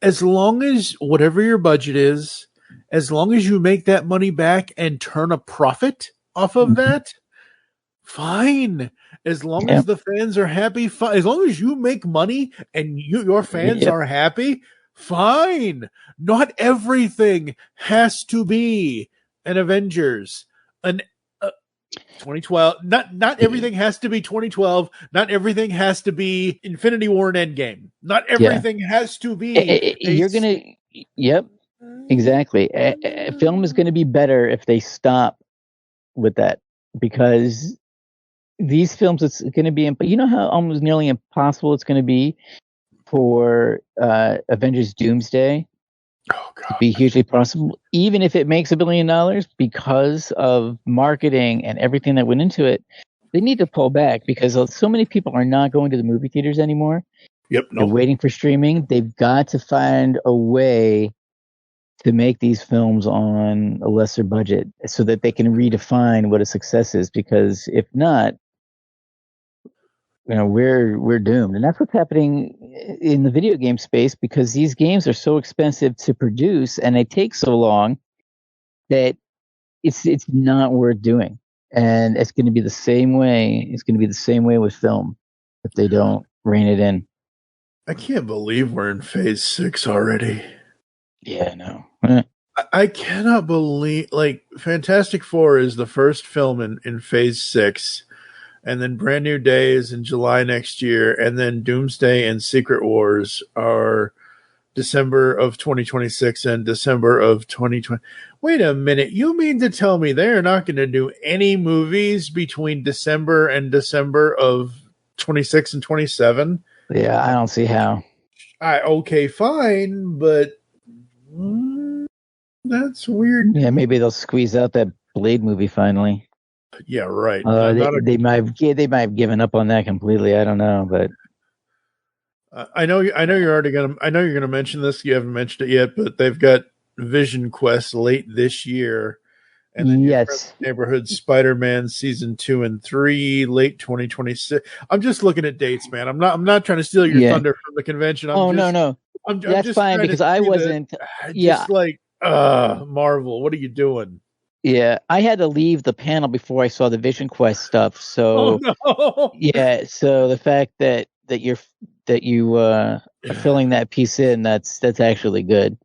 as long as whatever your budget is, as long as you make that money back and turn a profit off of that, fine. As long as the fans are happy, fine. As long as you make money and your fans are happy, fine. Not everything has to be an Avengers, an 2012. Not everything has to be 2012. Not everything has to be Infinity War and Endgame. Not everything has to be. Yep, exactly. A film is going to be better if they stop with that, because these films, it's going to be, you know how almost nearly impossible it's going to be for Avengers Doomsday to be hugely possible, even if it makes $1 billion, because of marketing and everything that went into it. They need to pull back because so many people are not going to the movie theaters anymore. Yep, they're waiting for streaming. They've got to find a way to make these films on a lesser budget so that they can redefine what a success is, because if not, we're doomed. And that's what's happening in the video game space, because these games are so expensive to produce and they take so long that it's not worth doing. And it's going to be the same way. It's going to be the same way with film if they don't rein it in. I can't believe we're in phase 6 already. Yeah, no. I cannot believe, Fantastic Four is the first film in phase 6. and then Brand New Day is in July next year, and then Doomsday and Secret Wars are December of 2026 and December of 2020. Wait a minute. You mean to tell me they're not going to do any movies between December and December of 26 and 27? Yeah, I don't see how. Okay, fine, but that's weird. Yeah, maybe they'll squeeze out that Blade movie finally. Yeah, right. They might have given up on that completely. I don't know, but I know you're gonna mention this. You haven't mentioned it yet, but they've got Vision Quest late this year, and then yes, Neighborhood Spider-Man season 2 and 3 late 2026. I'm just looking at dates, man. I'm not trying to steal your thunder from the convention. No. That's fine because I wasn't. Marvel, what are you doing? Yeah, I had to leave the panel before I saw the Vision Quest stuff. So yeah, so the fact that you are filling that piece in, that's actually good.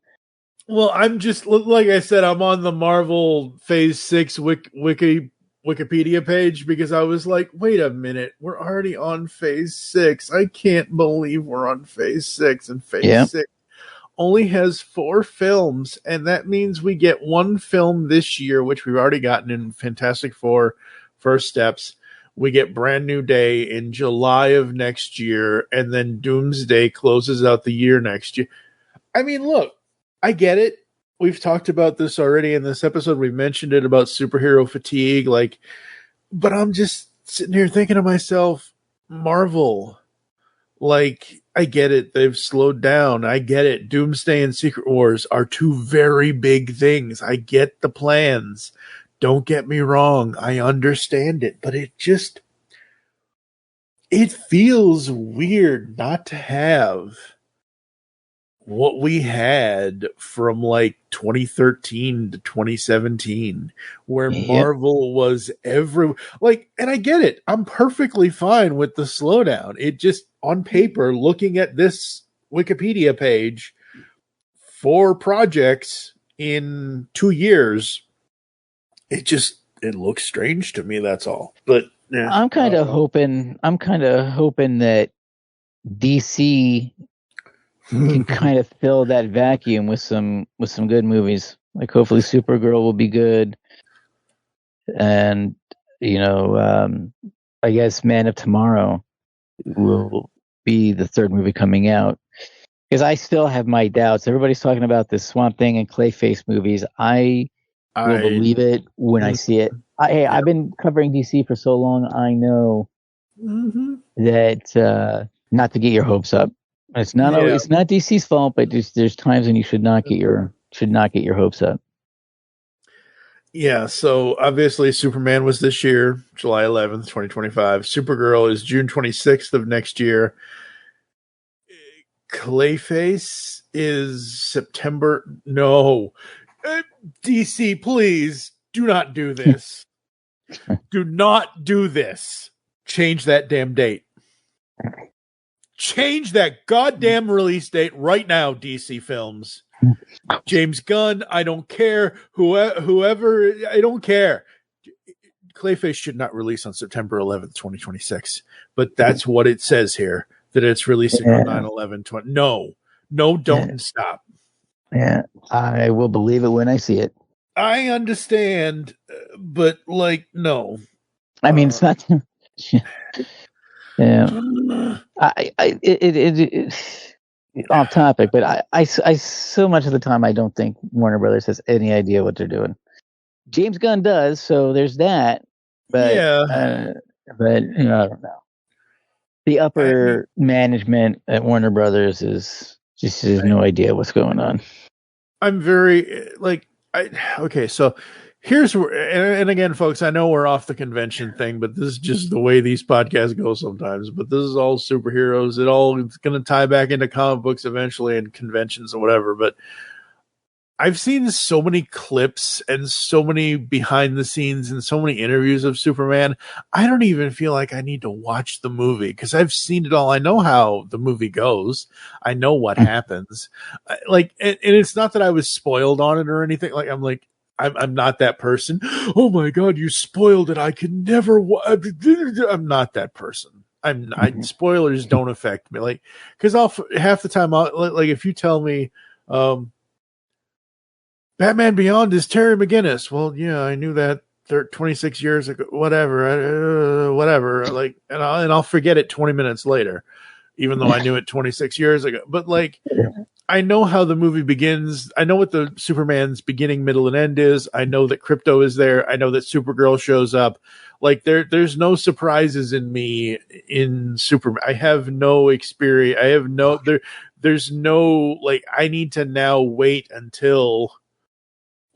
Well, I'm just like I said, I'm on the Marvel Phase 6 Wikipedia page because I was like, wait a minute, we're already on Phase 6. I can't believe we're on Phase 6, and Phase 6 only has 4 films, and that means we get 1 film this year, which we've already gotten in Fantastic Four First Steps. We get Brand New Day in July of next year, and then Doomsday closes out the year next year. I mean, look, I get it. We've talked about this already in this episode. We mentioned it about superhero fatigue, but I'm just sitting here thinking to myself, Marvel, I get it. They've slowed down. I get it. Doomsday and Secret Wars are 2 very big things. I get the plans. Don't get me wrong. I understand it, but it feels weird not to have what we had from 2013 to 2017, where Marvel was and I get it. I'm perfectly fine with the slowdown. It just, on paper, looking at this Wikipedia page, 4 projects in 2 years, it looks strange to me. That's all. But yeah, I'm kind of hoping that DC can kind of fill that vacuum with some good movies. Hopefully Supergirl will be good, and I guess Man of Tomorrow will be the 3rd movie coming out. Because I still have my doubts. Everybody's talking about this Swamp Thing and Clayface movies. I will believe it when I see it. I've been covering DC for so long. I know that not to get your hopes up. It's not DC's fault, but there's times when you should not get your hopes up. Yeah, so obviously Superman was this year, July 11th, 2025. Supergirl is June 26th of next year. Clayface is September. No. DC, please do not do this. Do not do this. Change that damn date. Change that goddamn release date right now, DC Films. James Gunn, I don't care. Whoever, I don't care. Clayface should not release on September 11th, 2026. But that's what it says here, that it's releasing on 9/11/20. No, don't stop. Yeah, I will believe it when I see it. I understand, but no. I mean, it's not. Yeah, it off topic, but I so much of the time I don't think Warner Brothers has any idea what they're doing. James Gunn does, so there's that. But I don't know. The upper management at Warner Brothers has no idea what's going on. I'm very okay. So here's where, and again, folks, I know we're off the convention thing, but this is just the way these podcasts go sometimes. But this is all superheroes. It's going to tie back into comic books eventually and conventions and whatever. But I've seen so many clips and so many behind the scenes and so many interviews of Superman. I don't even feel like I need to watch the movie because I've seen it all. I know how the movie goes. I know what happens. And it's not that I was spoiled on it or anything. I'm like, I'm not that person. Oh my God, you spoiled it. I can never. I'm not that person. Spoilers don't affect me. Like, because half the time, like if you tell me, Batman Beyond is Terry McGinnis. Well, yeah, I knew that 26 years ago. Whatever, whatever. Like, and I'll forget it 20 minutes later, even though I knew it 26 years ago. But like, I know how the movie begins. I know what the Superman's beginning, middle, and end is. I know that Krypto is there. I know that Supergirl shows up. Like there's no surprises in me in Superman. I have no experience. I have there's no, like, I need to now wait until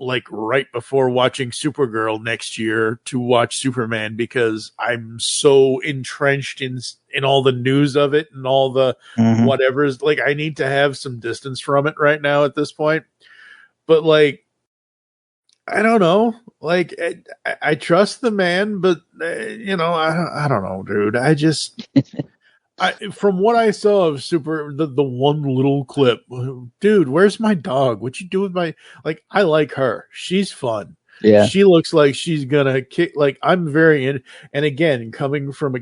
like right before watching Supergirl next year to watch Superman, because I'm so entrenched in all the news of it and all the whatever's, like, I need to have some distance from it right now at this point. But like, I don't know, like I trust the man, but you know, I don't know, dude. I just from what I saw of the one little clip, dude, where's my dog? What you do with my, like, I like her. She's fun. Yeah. She looks like she's gonna kick. Like, I'm very in. And again, coming from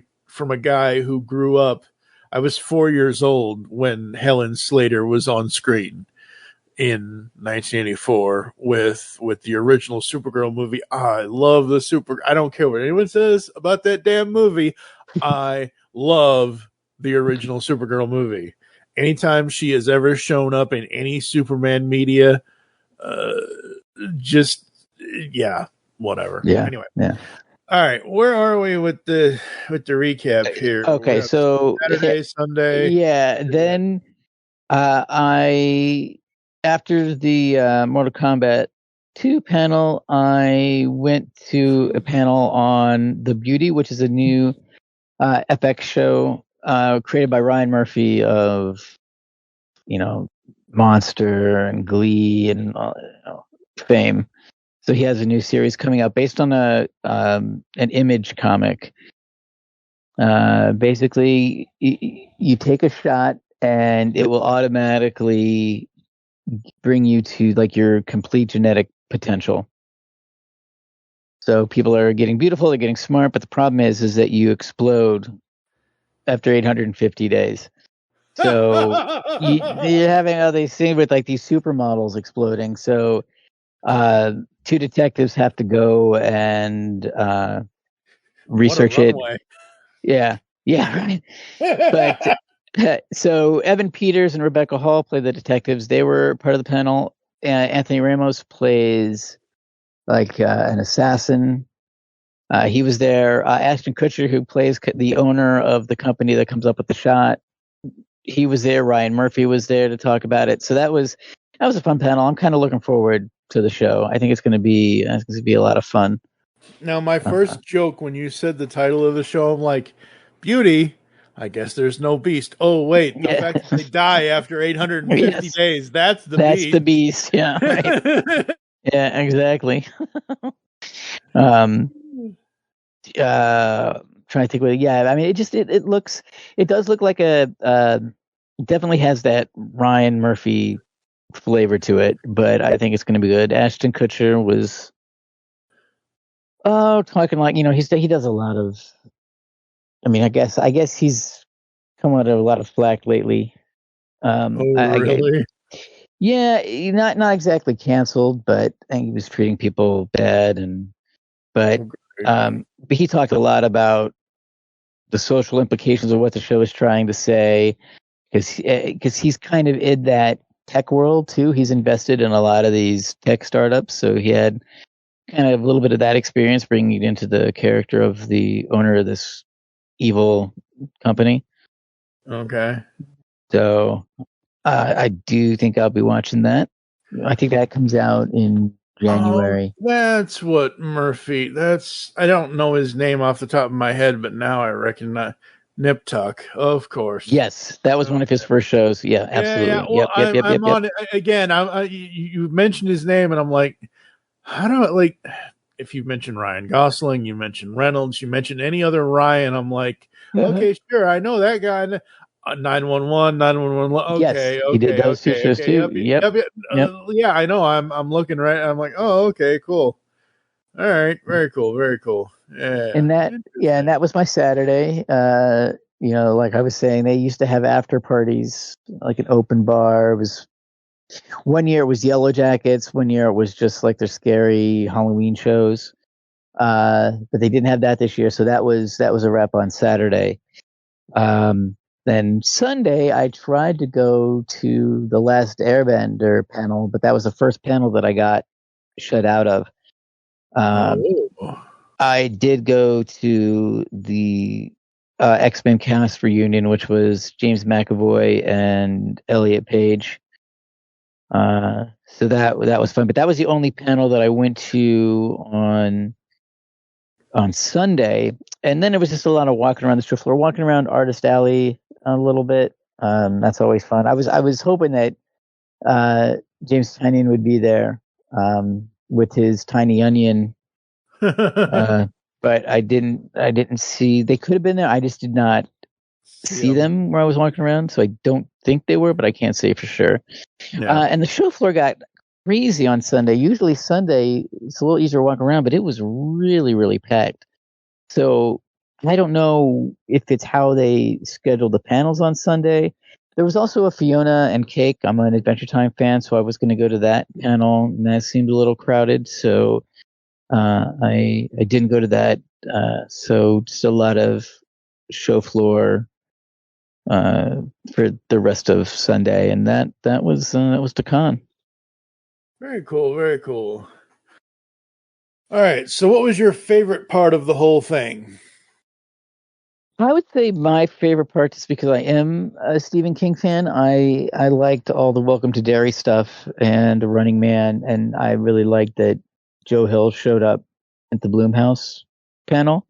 a guy who grew up, I was 4 years old when Helen Slater was on screen in 1984 with the original Supergirl movie. I love I don't care what anyone says about that damn movie. I love the original Supergirl movie. Anytime she has ever shown up in any Superman media, just, yeah, whatever. Yeah. Anyway. Yeah. All right. Where are we with the recap here? Okay. So Saturday, Sunday. Yeah. Then, after the Mortal Kombat 2 panel, I went to a panel on The Beauty, which is a new FX show created by Ryan Murphy of, you know, Monster and Glee and fame. So he has a new series coming out based on an Image comic. Basically, you take a shot and it will automatically bring you to like your complete genetic potential. So people are getting beautiful, they're getting smart, but the problem is that you explode after 850 days. So you're having all these things with like these supermodels exploding. So two detectives have to go and research it. Yeah, right. But so Evan Peters and Rebecca Hall play the detectives. They were part of the panel. Anthony Ramos plays like an assassin. He was there. Ashton Kutcher, who plays the owner of the company that comes up with the shot, he was there. Ryan Murphy was there to talk about it. So that was a fun panel. I'm kind of looking forward to the show. I think it's going to be a lot of fun. Now, my first joke when you said the title of the show, I'm like, Beauty. I guess there's no beast. Oh, wait. The fact that they die after 850 days. That's the beast. That's the beast. Yeah. Right. Yeah, exactly. Trying to think what, yeah, I mean, it does look like definitely has that Ryan Murphy flavor to it, but I think it's going to be good. Ashton Kutcher was, talking like, you know, he does a lot of, I mean, I guess he's come out of a lot of flack lately. Really? Yeah, not exactly canceled, but I think he was treating people bad, but he talked a lot about the social implications of what the show is trying to say, because he's kind of in that tech world too. He's invested in a lot of these tech startups, so he had kind of a little bit of that experience bringing it into the character of the owner of this evil company. Okay. So I do think I'll be watching that. I think that comes out in January. That's what Murphy. I don't know his name off the top of my head, but now I recognize Nip Tuck, of course. Yes, that was one of his first shows. Yeah, absolutely. Yeah. Well, I'm on it again. You mentioned his name, and I'm like, how do I, like? If you mention Ryan Gosling, you mention Reynolds, you mention any other Ryan, I'm like, okay, sure, I know that guy. 911, 911. Okay, yes, he did those two shows too. Yep. Yeah, I know. I'm looking right. I'm like, oh, okay, cool. All right, very cool, very cool. Yeah, and that was my Saturday. Like I was saying, they used to have after parties, like an open bar. It was one year it was Yellow Jackets, one year it was just like their scary Halloween shows. But they didn't have that this year, so that was a wrap on Saturday. Then Sunday, I tried to go to the Last Airbender panel, but that was the first panel that I got shut out of. I did go to the X-Men cast reunion, which was James McAvoy and Elliot Page. So that was fun, but that was the only panel that I went to on Sunday. And then it was just a lot of walking around the show floor, walking around Artist Alley a little bit. That's always fun. I was hoping that James Tynion would be there with his Tiny Onion, but I didn't see. They could have been there. I just did not see them where I was walking around, so I don't think they were, but I can't say for sure. Yeah. And the show floor got crazy on Sunday. Usually Sunday it's a little easier to walk around, but it was really, really packed. So I don't know if it's how they schedule the panels on Sunday. There was also a Fiona and Cake. I'm an Adventure Time fan, so I was going to go to that panel, and that seemed a little crowded. So I didn't go to that. So just a lot of show floor for the rest of Sunday, and that was the con. Very cool, very cool. All right, so what was your favorite part of the whole thing? I would say my favorite part, just because I am a Stephen King fan, I liked all the Welcome to Derry stuff and Running Man, and I really liked that Joe Hill showed up at the Blumhouse panel.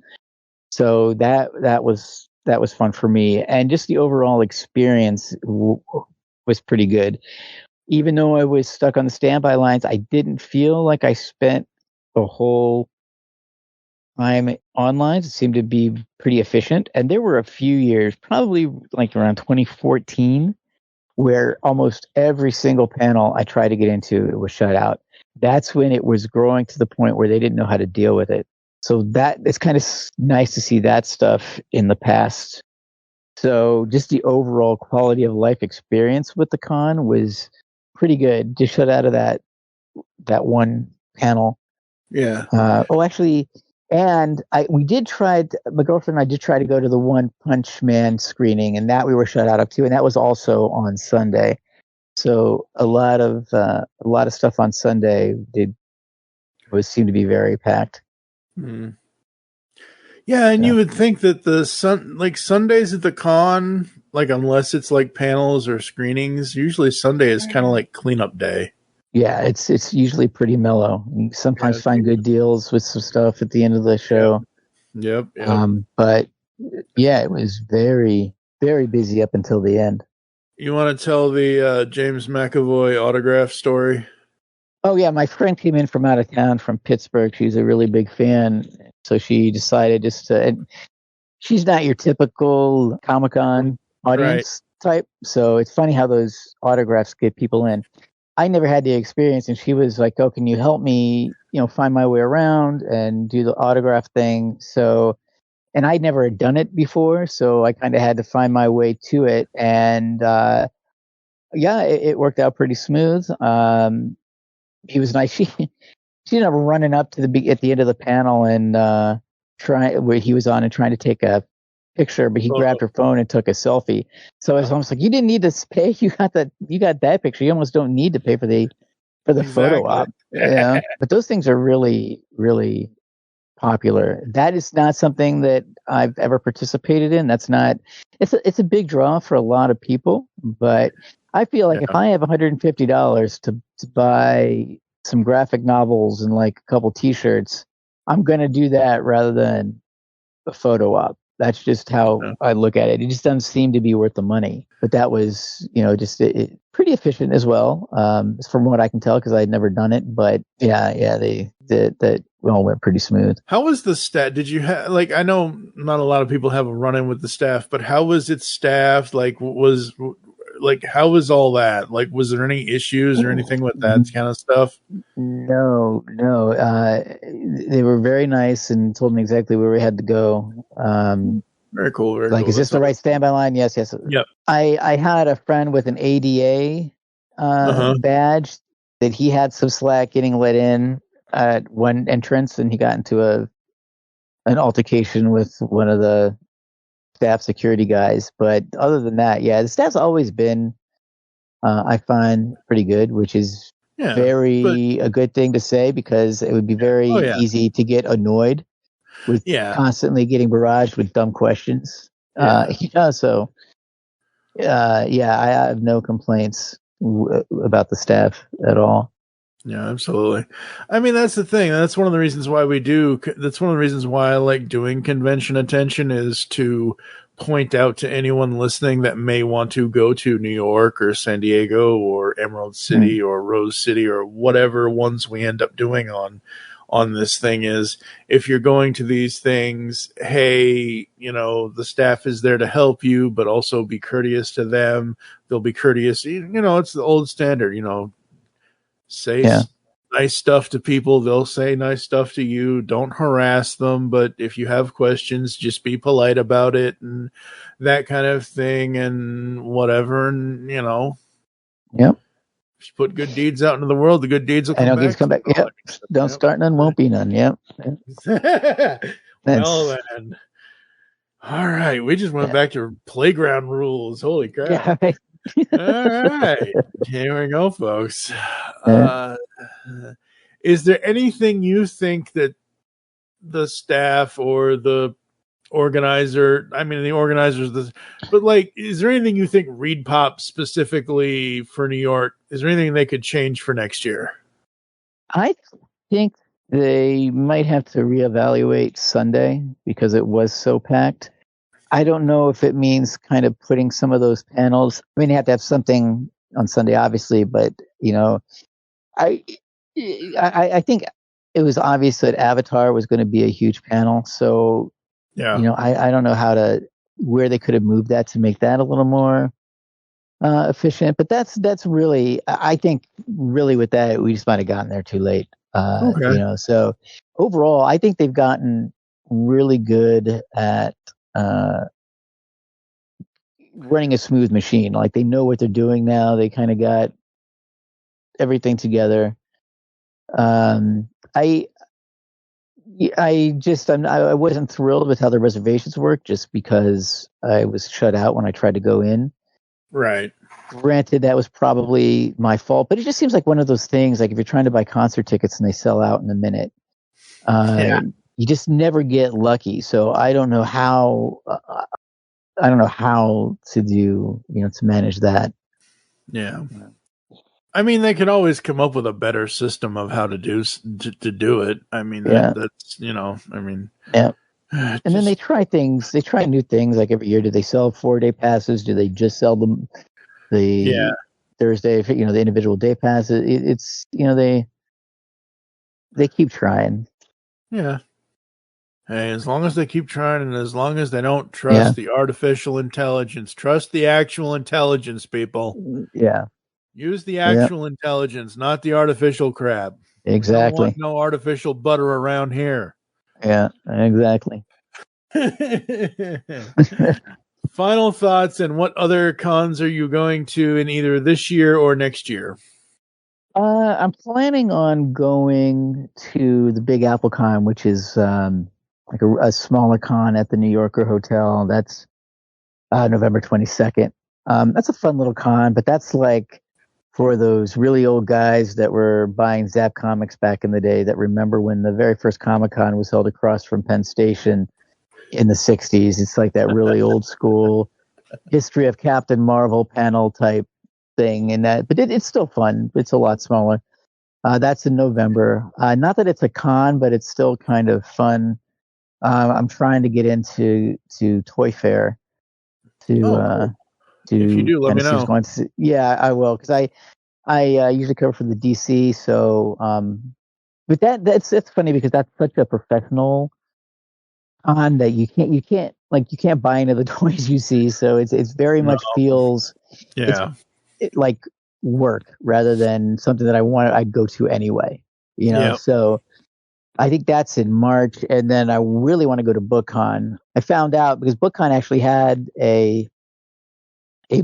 So that was fun for me, and just the overall experience was pretty good. Even though I was stuck on the standby lines, I didn't feel like I spent the whole time on lines. It seemed to be pretty efficient. And there were a few years, probably like around 2014, where almost every single panel I tried to get into, it was shut out. That's when it was growing to the point where they didn't know how to deal with it. So that it's kind of nice to see that stuff in the past. So just the overall quality of life experience with the con was pretty good. Just shut out of that one panel. Yeah. Actually, and we did try. My girlfriend and I did try to go to the One Punch Man screening, and that we were shut out of too. And that was also on Sunday. So a lot of stuff on Sunday seemed to be very packed. Mm. Yeah, and you would think that the Sundays at the con, like unless it's like panels or screenings, usually Sunday is kind of like cleanup day. Yeah, it's usually pretty mellow. You sometimes find good deals with some stuff at the end of the show. Yep. But yeah, it was very, very busy up until the end. You want to tell the James McAvoy autograph story? Oh yeah, my friend came in from out of town from Pittsburgh. She's a really big fan, so she decided she's not your typical Comic-Con audience type. So it's funny how those autographs get people in. I never had the experience, and she was like, "Oh, can you help me, find my way around and do the autograph thing?" So, and I'd never done it before, so I kind of had to find my way to it. And it worked out pretty smooth. He was nice. She ended up running up to at the end of the panel and where he was on and trying to take a picture, but he grabbed her phone and took a selfie. So it's almost like, you didn't need to pay. You got that picture. You almost don't need to pay for the photo op. Yeah. But those things are really, really popular. That is not something that I've ever participated in. That's not. It's a big draw for a lot of people, but I feel like if I have $150 to buy some graphic novels and like a couple T-shirts, I'm going to do that rather than a photo op. That's just how I look at it. It just doesn't seem to be worth the money. But that was, just pretty efficient as well, from what I can tell, because I had never done it. But they that all went pretty smooth. How was the staff? Did you have, like, I know not a lot of people have a run-in with the staff, but how was it staffed? Like, how was all that? Like, was there any issues or anything with that kind of stuff? No. They were very nice and told me exactly where we had to go. Very cool. Very like, cool. Is this the right standby line? Yes. Yep. I had a friend with an ADA badge that he had some slack getting let in at one entrance, and he got into an altercation with one of the staff security guys. But other than that, the staff's always been, I find, pretty good, which is a good thing to say, because it would be very easy to get annoyed with constantly getting barraged with dumb questions. I have no complaints about the staff at all. Yeah, absolutely. I mean, that's the thing. That's one of the reasons why that's one of the reasons why I like doing convention attention, is to point out to anyone listening that may want to go to New York or San Diego or Emerald City or Rose City or whatever ones we end up doing on this thing, is if you're going to these things, hey, the staff is there to help you, but also be courteous to them. They'll be courteous. It's the old standard, say nice stuff to people. They'll say nice stuff to you. Don't harass them. But if you have questions, just be polite about it and that kind of thing and whatever. And, Yep. If you put good deeds out into the world, the good deeds will come back. Come back. Yep. Don't start none, won't be none. Yep. Well, then. All right. We just went back to playground rules. Holy crap. Yeah. All right. Here we go, folks. Is there anything you think that the staff or the organizer, is there anything you think Reed Pop specifically for New York, is there anything they could change for next year? I think they might have to reevaluate Sunday because it was so packed. I don't know if it means kind of putting some of those panels. I mean, you have to have something on Sunday, obviously, but I think it was obvious that Avatar was going to be a huge panel. So, I don't know where they could have moved that to make that a little more efficient. But that's really, I think, really with that, we just might have gotten there too late. So overall, I think they've gotten really good at running a smooth machine. Like, they know what they're doing now. They kind of got everything together. I wasn't thrilled with how the reservations worked, just because I was shut out when I tried to go in. Right. Granted, that was probably my fault, but it just seems like one of those things, like if you're trying to buy concert tickets and they sell out in a minute, you just never get lucky. So I don't know how to do, to manage that. Yeah. I mean, they could always come up with a better system of how to do it. I mean, that's, And then they try new things like every year. Do they sell 4-day passes? Do they just sell them the Thursday, the individual day passes? It's, they keep trying. Yeah. Hey, as long as they keep trying, and as long as they don't trust the artificial intelligence, trust the actual intelligence, people. Yeah. Use the actual intelligence, not the artificial crap. Exactly. We don't want no artificial butter around here. Yeah, exactly. Final thoughts, and what other cons are you going to in either this year or next year? I'm planning on going to the Big Apple Con, which is like a smaller con at the New Yorker Hotel. That's November 22nd. That's a fun little con, but that's like for those really old guys that were buying Zap comics back in the day that remember when the very first Comic-Con was held across from Penn Station in the 60s. It's like that really old school history of Captain Marvel panel type thing. But it's still fun. It's a lot smaller. That's in November. Not that it's a con, but it's still kind of fun. I'm trying to get into Toy Fair if you do, let me know. Yeah, I will, because I usually cover for the DC, so But that's funny because that's such a professional con that you can't buy into the toys you see. So it's very much feels like work rather than something that I'd go to anyway. So I think that's in March, and then I really want to go to BookCon. I found out because BookCon actually had a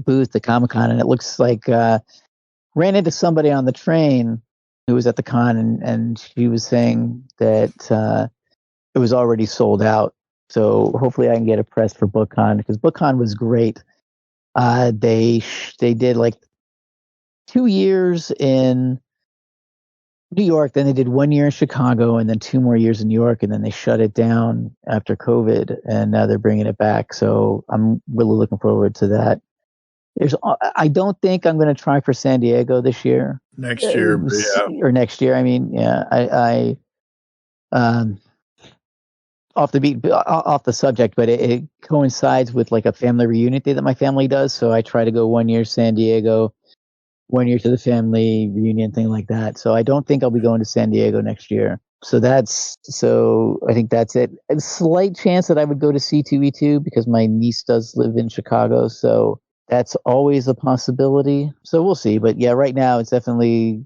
booth at Comic-Con, and it looks like ran into somebody on the train who was at the con, and she was saying that it was already sold out. So hopefully I can get a press for BookCon because BookCon was great. They did like 2 years in New York, then they did 1 year in Chicago, and then 2 more years in New York, and then they shut it down after COVID, and now they're bringing it back. So I'm really looking forward to that. I don't think I'm going to try for San Diego this year. Next year, or next year. I mean, I off the subject, but it coincides with like a family reunion thing that my family does. So I try to go 1 year San Diego, 1 year to the family reunion thing like that. So I don't think I'll be going to San Diego next year. So I think that's it. A slight chance that I would go to C2E2 because my niece does live in Chicago. So that's always a possibility. So we'll see. But yeah, right now it's definitely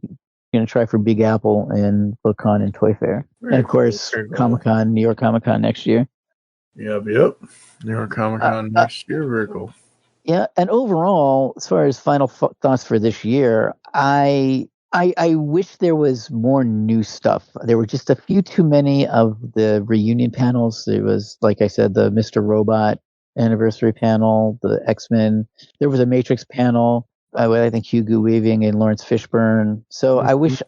going to try for Big Apple and BookCon and Toy Fair. And of course, Comic-Con, New York Comic-Con next year. Yep. New York Comic-Con next year. Very cool. Yeah, and overall, as far as final thoughts for this year, I wish there was more new stuff. There were just a few too many of the reunion panels. There was, like I said, the Mr. Robot anniversary panel, the X-Men. There was a Matrix panel with, I think, Hugo Weaving and Lawrence Fishburne. So I wish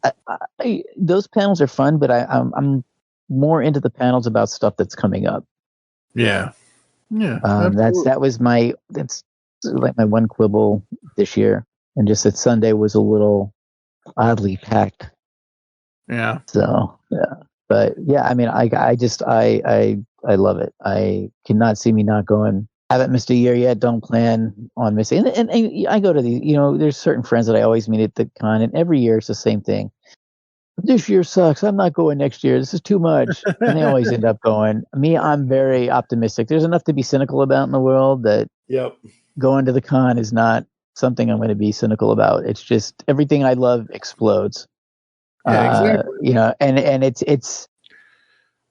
those panels are fun, but I'm more into the panels about stuff that's coming up. Yeah. That's like my one quibble this year, and just that Sunday was a little oddly packed. Yeah. So yeah, but yeah, I mean, I love it. I cannot see me not going. Haven't missed a year yet. Don't plan on missing. And I go to these. There's certain friends that I always meet at the con, and every year it's the same thing. This year sucks. I'm not going next year. This is too much. And they always end up going. Me, I'm very optimistic. There's enough to be cynical about in the world that going to the con is not something I'm going to be cynical about. It's just everything I love explodes. Yeah, exactly. And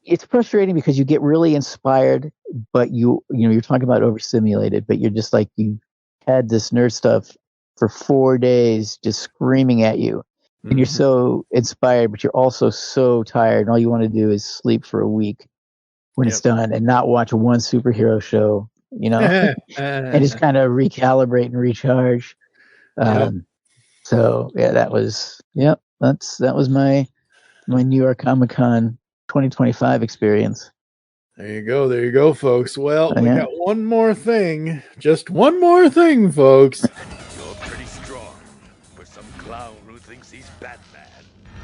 it's frustrating because you get really inspired, but you're talking about overstimulated, but you're just like, you had this nerd stuff for 4 days just screaming at you. And you're so inspired, but you're also so tired. And all you want to do is sleep for a week when it's done and not watch one superhero show, and just kind of recalibrate and recharge. So yeah, that was my New York Comic-Con 2025 experience. There you go, folks. Well, we got one more thing. Just one more thing, folks. You're pretty strong for some clown who thinks he's Batman.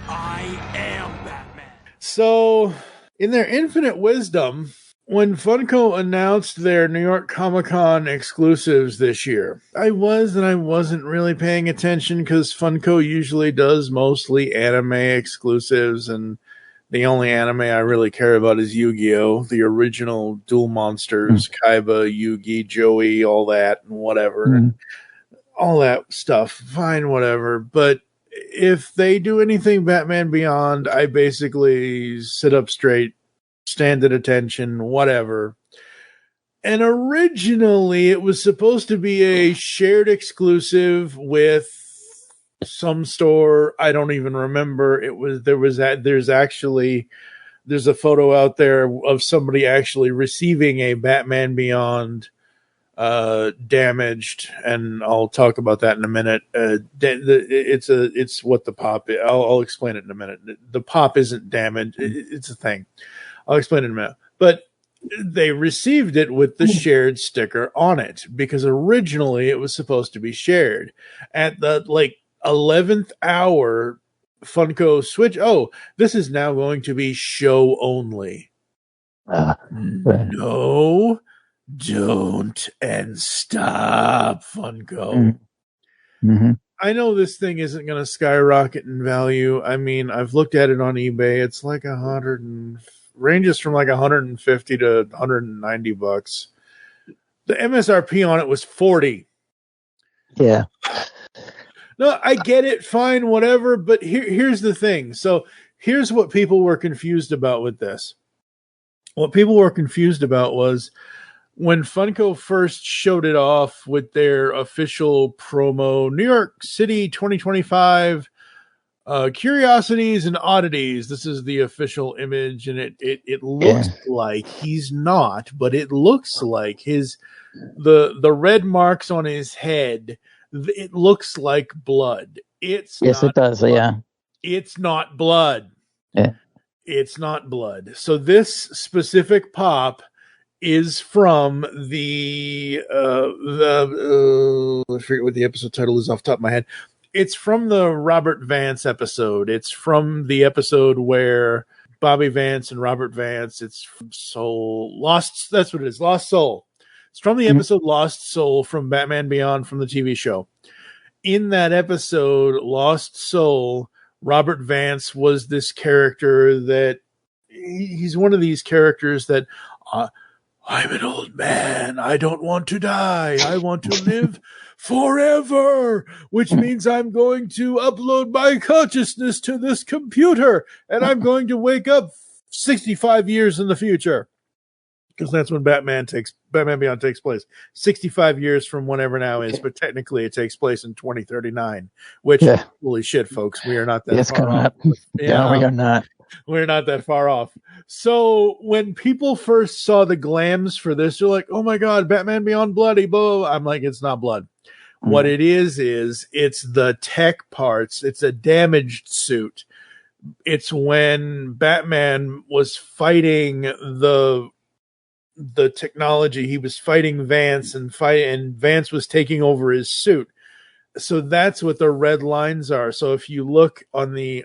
I am Batman. So, in their infinite wisdom, when Funko announced their New York Comic-Con exclusives this year, I wasn't really paying attention because Funko usually does mostly anime exclusives, and the only anime I really care about is Yu-Gi-Oh! The original Duel Monsters, Kaiba, Yugi, Joey, all that, and whatever. And all that stuff. Fine, whatever. But if they do anything Batman Beyond, I basically sit up straight, stand at attention, whatever. And originally it was supposed to be a shared exclusive with some store. I don't even remember. There's a photo out there of somebody actually receiving a Batman Beyond damaged, and I'll talk about that in a minute. It's what the pop is. I'll explain it in a minute. The pop isn't damaged. It's a thing. I'll explain it in a minute. But they received it with the shared sticker on it because originally it was supposed to be shared. At the 11th hour, Funko switch. Oh, this is now going to be show only. No. Don't and stop, Funko. I know this thing isn't going to skyrocket in value. I mean, I've looked at it on eBay. It's like ranges from like 150 to 190 bucks. The MSRP on it was 40. Yeah. No, I get it, fine, whatever. But here's the thing. So here's what people were confused about with this. What people were confused about was when Funko first showed it off with their official promo, New York City 2025 Curiosities and Oddities. This is the official image, and it looks like he's not, but it looks like the red marks on his head. It looks like blood. It does. Blood. Yeah, it's not blood. Yeah, it's not blood. So this specific pop is from the I forget what the episode title is off the top of my head. It's from the Robert Vance episode. It's from the episode where Bobby Vance and Robert Vance. It's from Lost. That's what it is. Lost Soul. It's from the episode Lost Soul from Batman Beyond from the TV show. In that episode, Lost Soul, Robert Vance was this character that he's one of these characters that I'm an old man. I don't want to die. I want to live forever, which means I'm going to upload my consciousness to this computer and I'm going to wake up 65 years in the future. Because that's when Batman Beyond takes place. 65 years from whenever now is, but technically it takes place in 2039, which, holy shit, folks, we are not that far off. No, we are not. We're not that far off. So when people first saw the glams for this, they're like, oh my God, Batman Beyond bloody, blah. I'm like, it's not blood. What it is it's the tech parts. It's a damaged suit. It's when Batman was fighting the technology. He was fighting Vance and Vance was taking over his suit. So that's what the red lines are. So if you look on the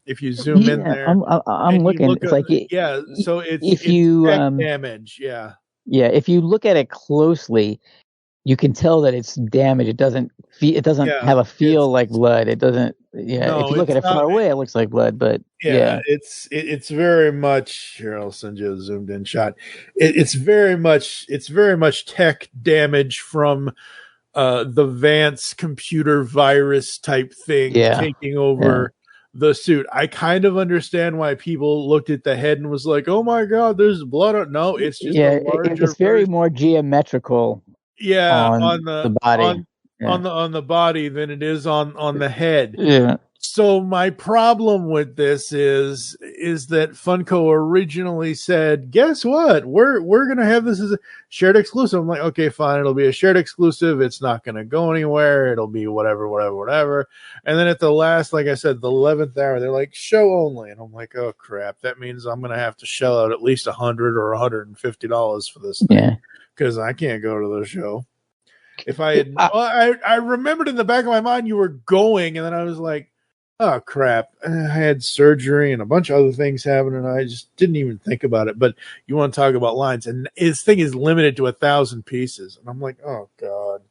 if you zoom in there, I'm looking. It's like so it's tech damage. Yeah. If you look at it closely, you can tell that it's damaged. It doesn't have a feel like blood. It doesn't. No, if you look at it far away, it looks like blood. But it's very much. Here, I'll send you a zoomed in shot. It's very much tech damage from the Vance computer virus type thing taking over the suit. I kind of understand why people looked at the head and was like, "Oh my God, there's blood on." No, it's just it's very more geometrical. On the body, on the body than it is on the head. Yeah. So my problem with this is that Funko originally said, guess what? We're gonna have this as a shared exclusive. I'm like, okay, fine, it'll be a shared exclusive. It's not gonna go anywhere. It'll be whatever. And then at the last, like I said, the 11th hour, they're like, show only, and I'm like, oh crap, that means I'm gonna have to shell out at least $100 or $150 for this thing. Yeah. Because I can't go to the show. If I had, I remembered in the back of my mind you were going, and then I was like, oh crap, I had surgery and a bunch of other things happened, and I just didn't even think about it. But you want to talk about lines, and this thing is limited to 1,000 pieces, and I'm like, oh God,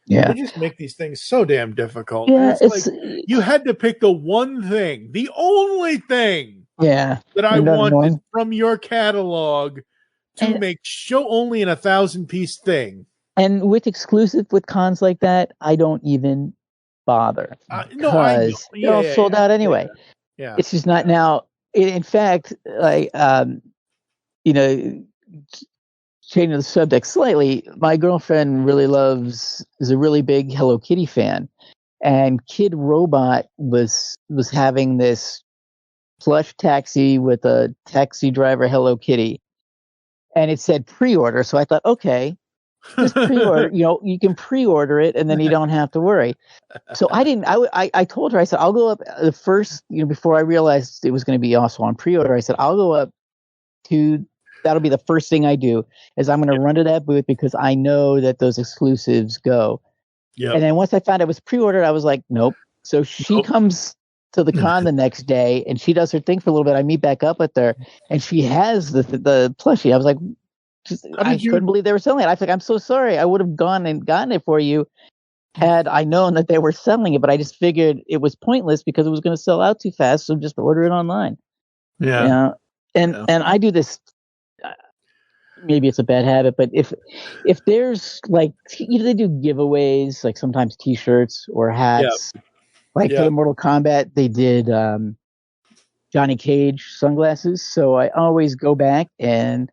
they just make these things so damn difficult. Yeah, it's like you had to pick the one thing, the only thing, that I wanted from your catalog. To make show only in 1,000-piece thing. And with exclusive with cons like that, I don't even bother. Because they're all sold out anyway. Yeah. It's just not now. In fact, like, changing the subject slightly, my girlfriend is a really big Hello Kitty fan. And Kid Robot was having this plush taxi with a taxi driver Hello Kitty. And it said pre-order, so I thought, okay, just pre-order. You can pre-order it, and then you don't have to worry. So I didn't. I told her, I said, I'll go up the first. Before I realized it was going to be also on pre-order, I said, I'll go up to. That'll be the first thing I do. Is I'm going to run to that booth because I know that those exclusives go. Yeah. And then once I found it was pre-ordered, I was like, nope. So she comes to the con the next day, and she does her thing for a little bit. I meet back up with her, and she has the plushie. I was like, I couldn't believe they were selling it. I was like, I'm so sorry. I would have gone and gotten it for you, had I known that they were selling it, but I just figured it was pointless because it was going to sell out too fast, so just order it online. Yeah. You know? And I do this. Maybe it's a bad habit, but if there's like they do giveaways, like sometimes T-shirts or hats. Like for the Mortal Kombat, they did Johnny Cage sunglasses. So I always go back and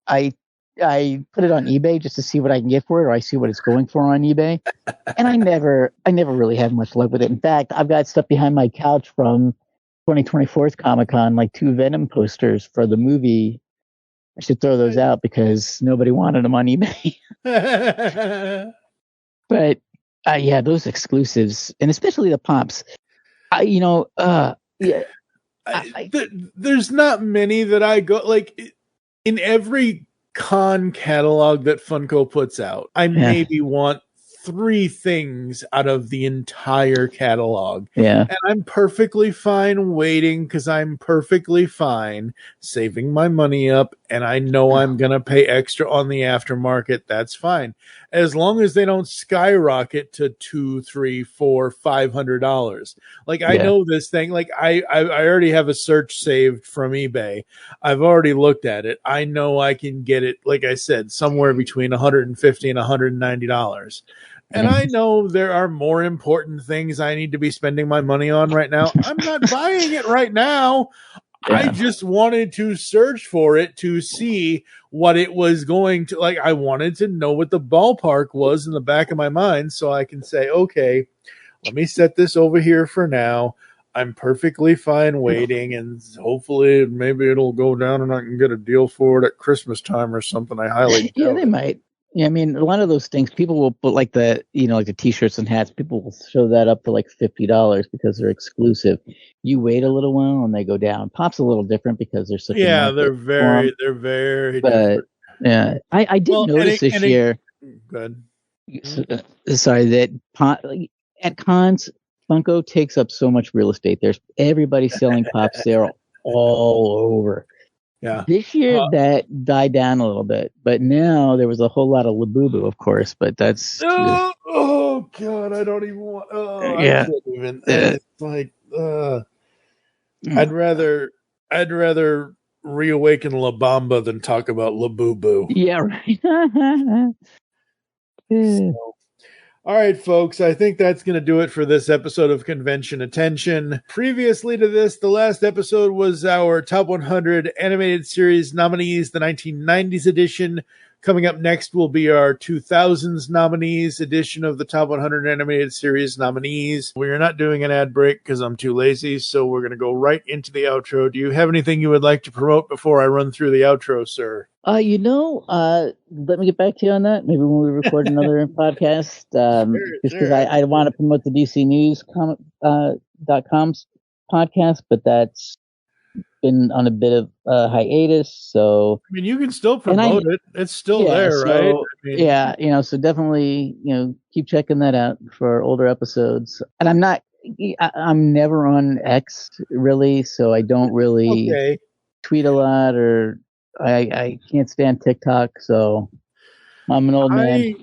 I put it on eBay just to see what I can get for it, or I see what it's going for on eBay. And I never really have much luck with it. In fact, I've got stuff behind my couch from 2024's Comic-Con, like 2 Venom posters for the movie. I should throw those out because nobody wanted them on eBay. But yeah, those exclusives, and especially the pops. There's not many that I go like in every con catalog that Funko puts out. I maybe want 3 things out of the entire catalog. Yeah. And I'm perfectly fine waiting because I'm perfectly fine saving my money up, and I know I'm going to pay extra on the aftermarket. That's fine. As long as they don't skyrocket to $200, $300, $400, $500. Like I know this thing, like I already have a search saved from eBay. I've already looked at it. I know I can get it, like I said, somewhere between $150 and $190. And I know there are more important things I need to be spending my money on right now. I'm not buying it right now. I just wanted to search for it to see what it was going to, like, I wanted to know what the ballpark was in the back of my mind so I can say, okay, let me set this over here for now. I'm perfectly fine waiting, and hopefully maybe it'll go down and I can get a deal for it at Christmas time or something. I highly doubt they it. might. Yeah, I mean, a lot of those things, people will put like like the T-shirts and hats. People will show that up for like $50 because they're exclusive. You wait a little while and they go down. Pop's a little different because they're such they're very different. Yeah, I did notice this year. Good. Sorry, that at cons, Funko takes up so much real estate. There's everybody selling Pops there all over. Yeah. This year that died down a little bit, but now there was a whole lot of Labubu, of course. But that's oh god, I don't even want. I can't even. It's like I'd rather reawaken La Bamba than talk about Labubu. Yeah, right. So, all right, folks, I think that's going to do it for this episode of Convention Attention. Previously to this, the last episode was our Top 100 Animated Series nominees, the 1990s edition. Coming up next will be our 2000s nominees edition of the Top 100 Animated Series nominees. We are not doing an ad break because I'm too lazy, so we're going to go right into the outro. Do you have anything you would like to promote before I run through the outro, sir? Let me get back to you on that. Maybe when we record another podcast, because I want to promote the DC News .com's podcast, but that's been on a bit of hiatus. So I mean, you can still promote it. It's still there, right? I mean, so definitely, keep checking that out for older episodes. And I'm never on X really, so I don't really tweet a lot, or I can't stand TikTok, so I'm an old man.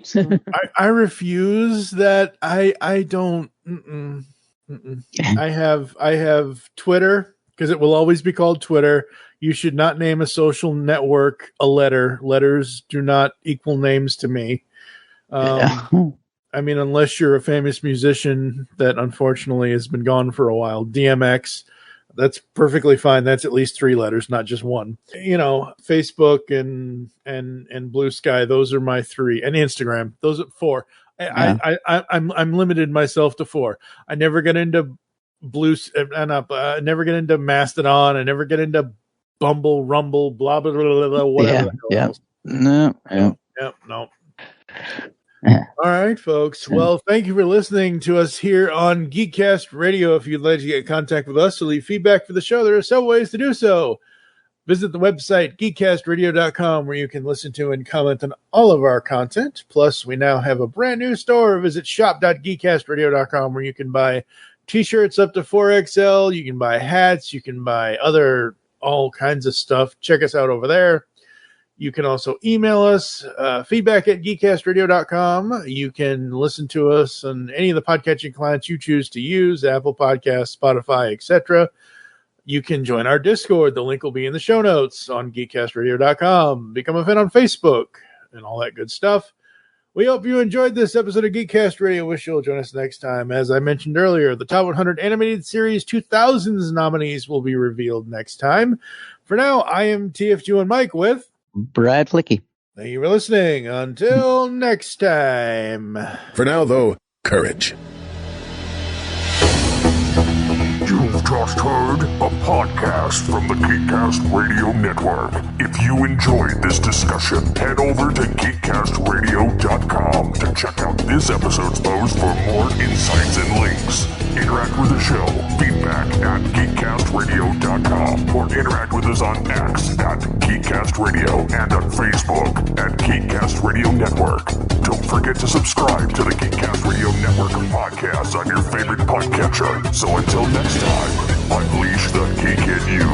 I refuse that. I don't. I have Twitter because it will always be called Twitter. You should not name a social network a letter. Letters do not equal names to me. I mean, unless you're a famous musician that unfortunately has been gone for a while, DMX. That's perfectly fine. That's at least 3 letters, not just 1. Facebook and Blue Sky, those are my 3, and Instagram, those are 4. I'm limited myself to 4. I never get into I never get into Mastodon. I never get into Bumble, Rumble, blah blah blah blah, whatever. No. All right, folks. Well, thank you for listening to us here on Geekcast Radio. If you'd like to get in contact with us or leave feedback for the show, there are several ways to do so. Visit the website, geekcastradio.com, where you can listen to and comment on all of our content. Plus, we now have a brand new store. Visit shop.geekcastradio.com, where you can buy T-shirts up to 4XL. You can buy hats. You can buy all kinds of stuff. Check us out over there. You can also email us, feedback at geekcastradio.com. You can listen to us on any of the podcatching clients you choose to use, Apple Podcasts, Spotify, etc. You can join our Discord. The link will be in the show notes on geekcastradio.com. Become a fan on Facebook and all that good stuff. We hope you enjoyed this episode of Geekcast Radio. Wish you'll join us next time. As I mentioned earlier, the Top 100 Animated Series 2000s nominees will be revealed next time. For now, I am TFG1Mike with Brad Filicky. Thank you for listening. Until next time. For now, though, courage. You've just heard a podcast from the Geekcast Radio Network. If you enjoyed this discussion, head over to geekcastradio.com to check out this episode's post for more insights and links. Interact with the show, feedback at geekcastradio.com, or interact with us on X at Geekcast Radio and on Facebook at Geekcast Radio Network. Don't forget to subscribe to the Geekcast Radio Network of podcasts on your favorite podcatcher. So until next time, unleash the geek in you.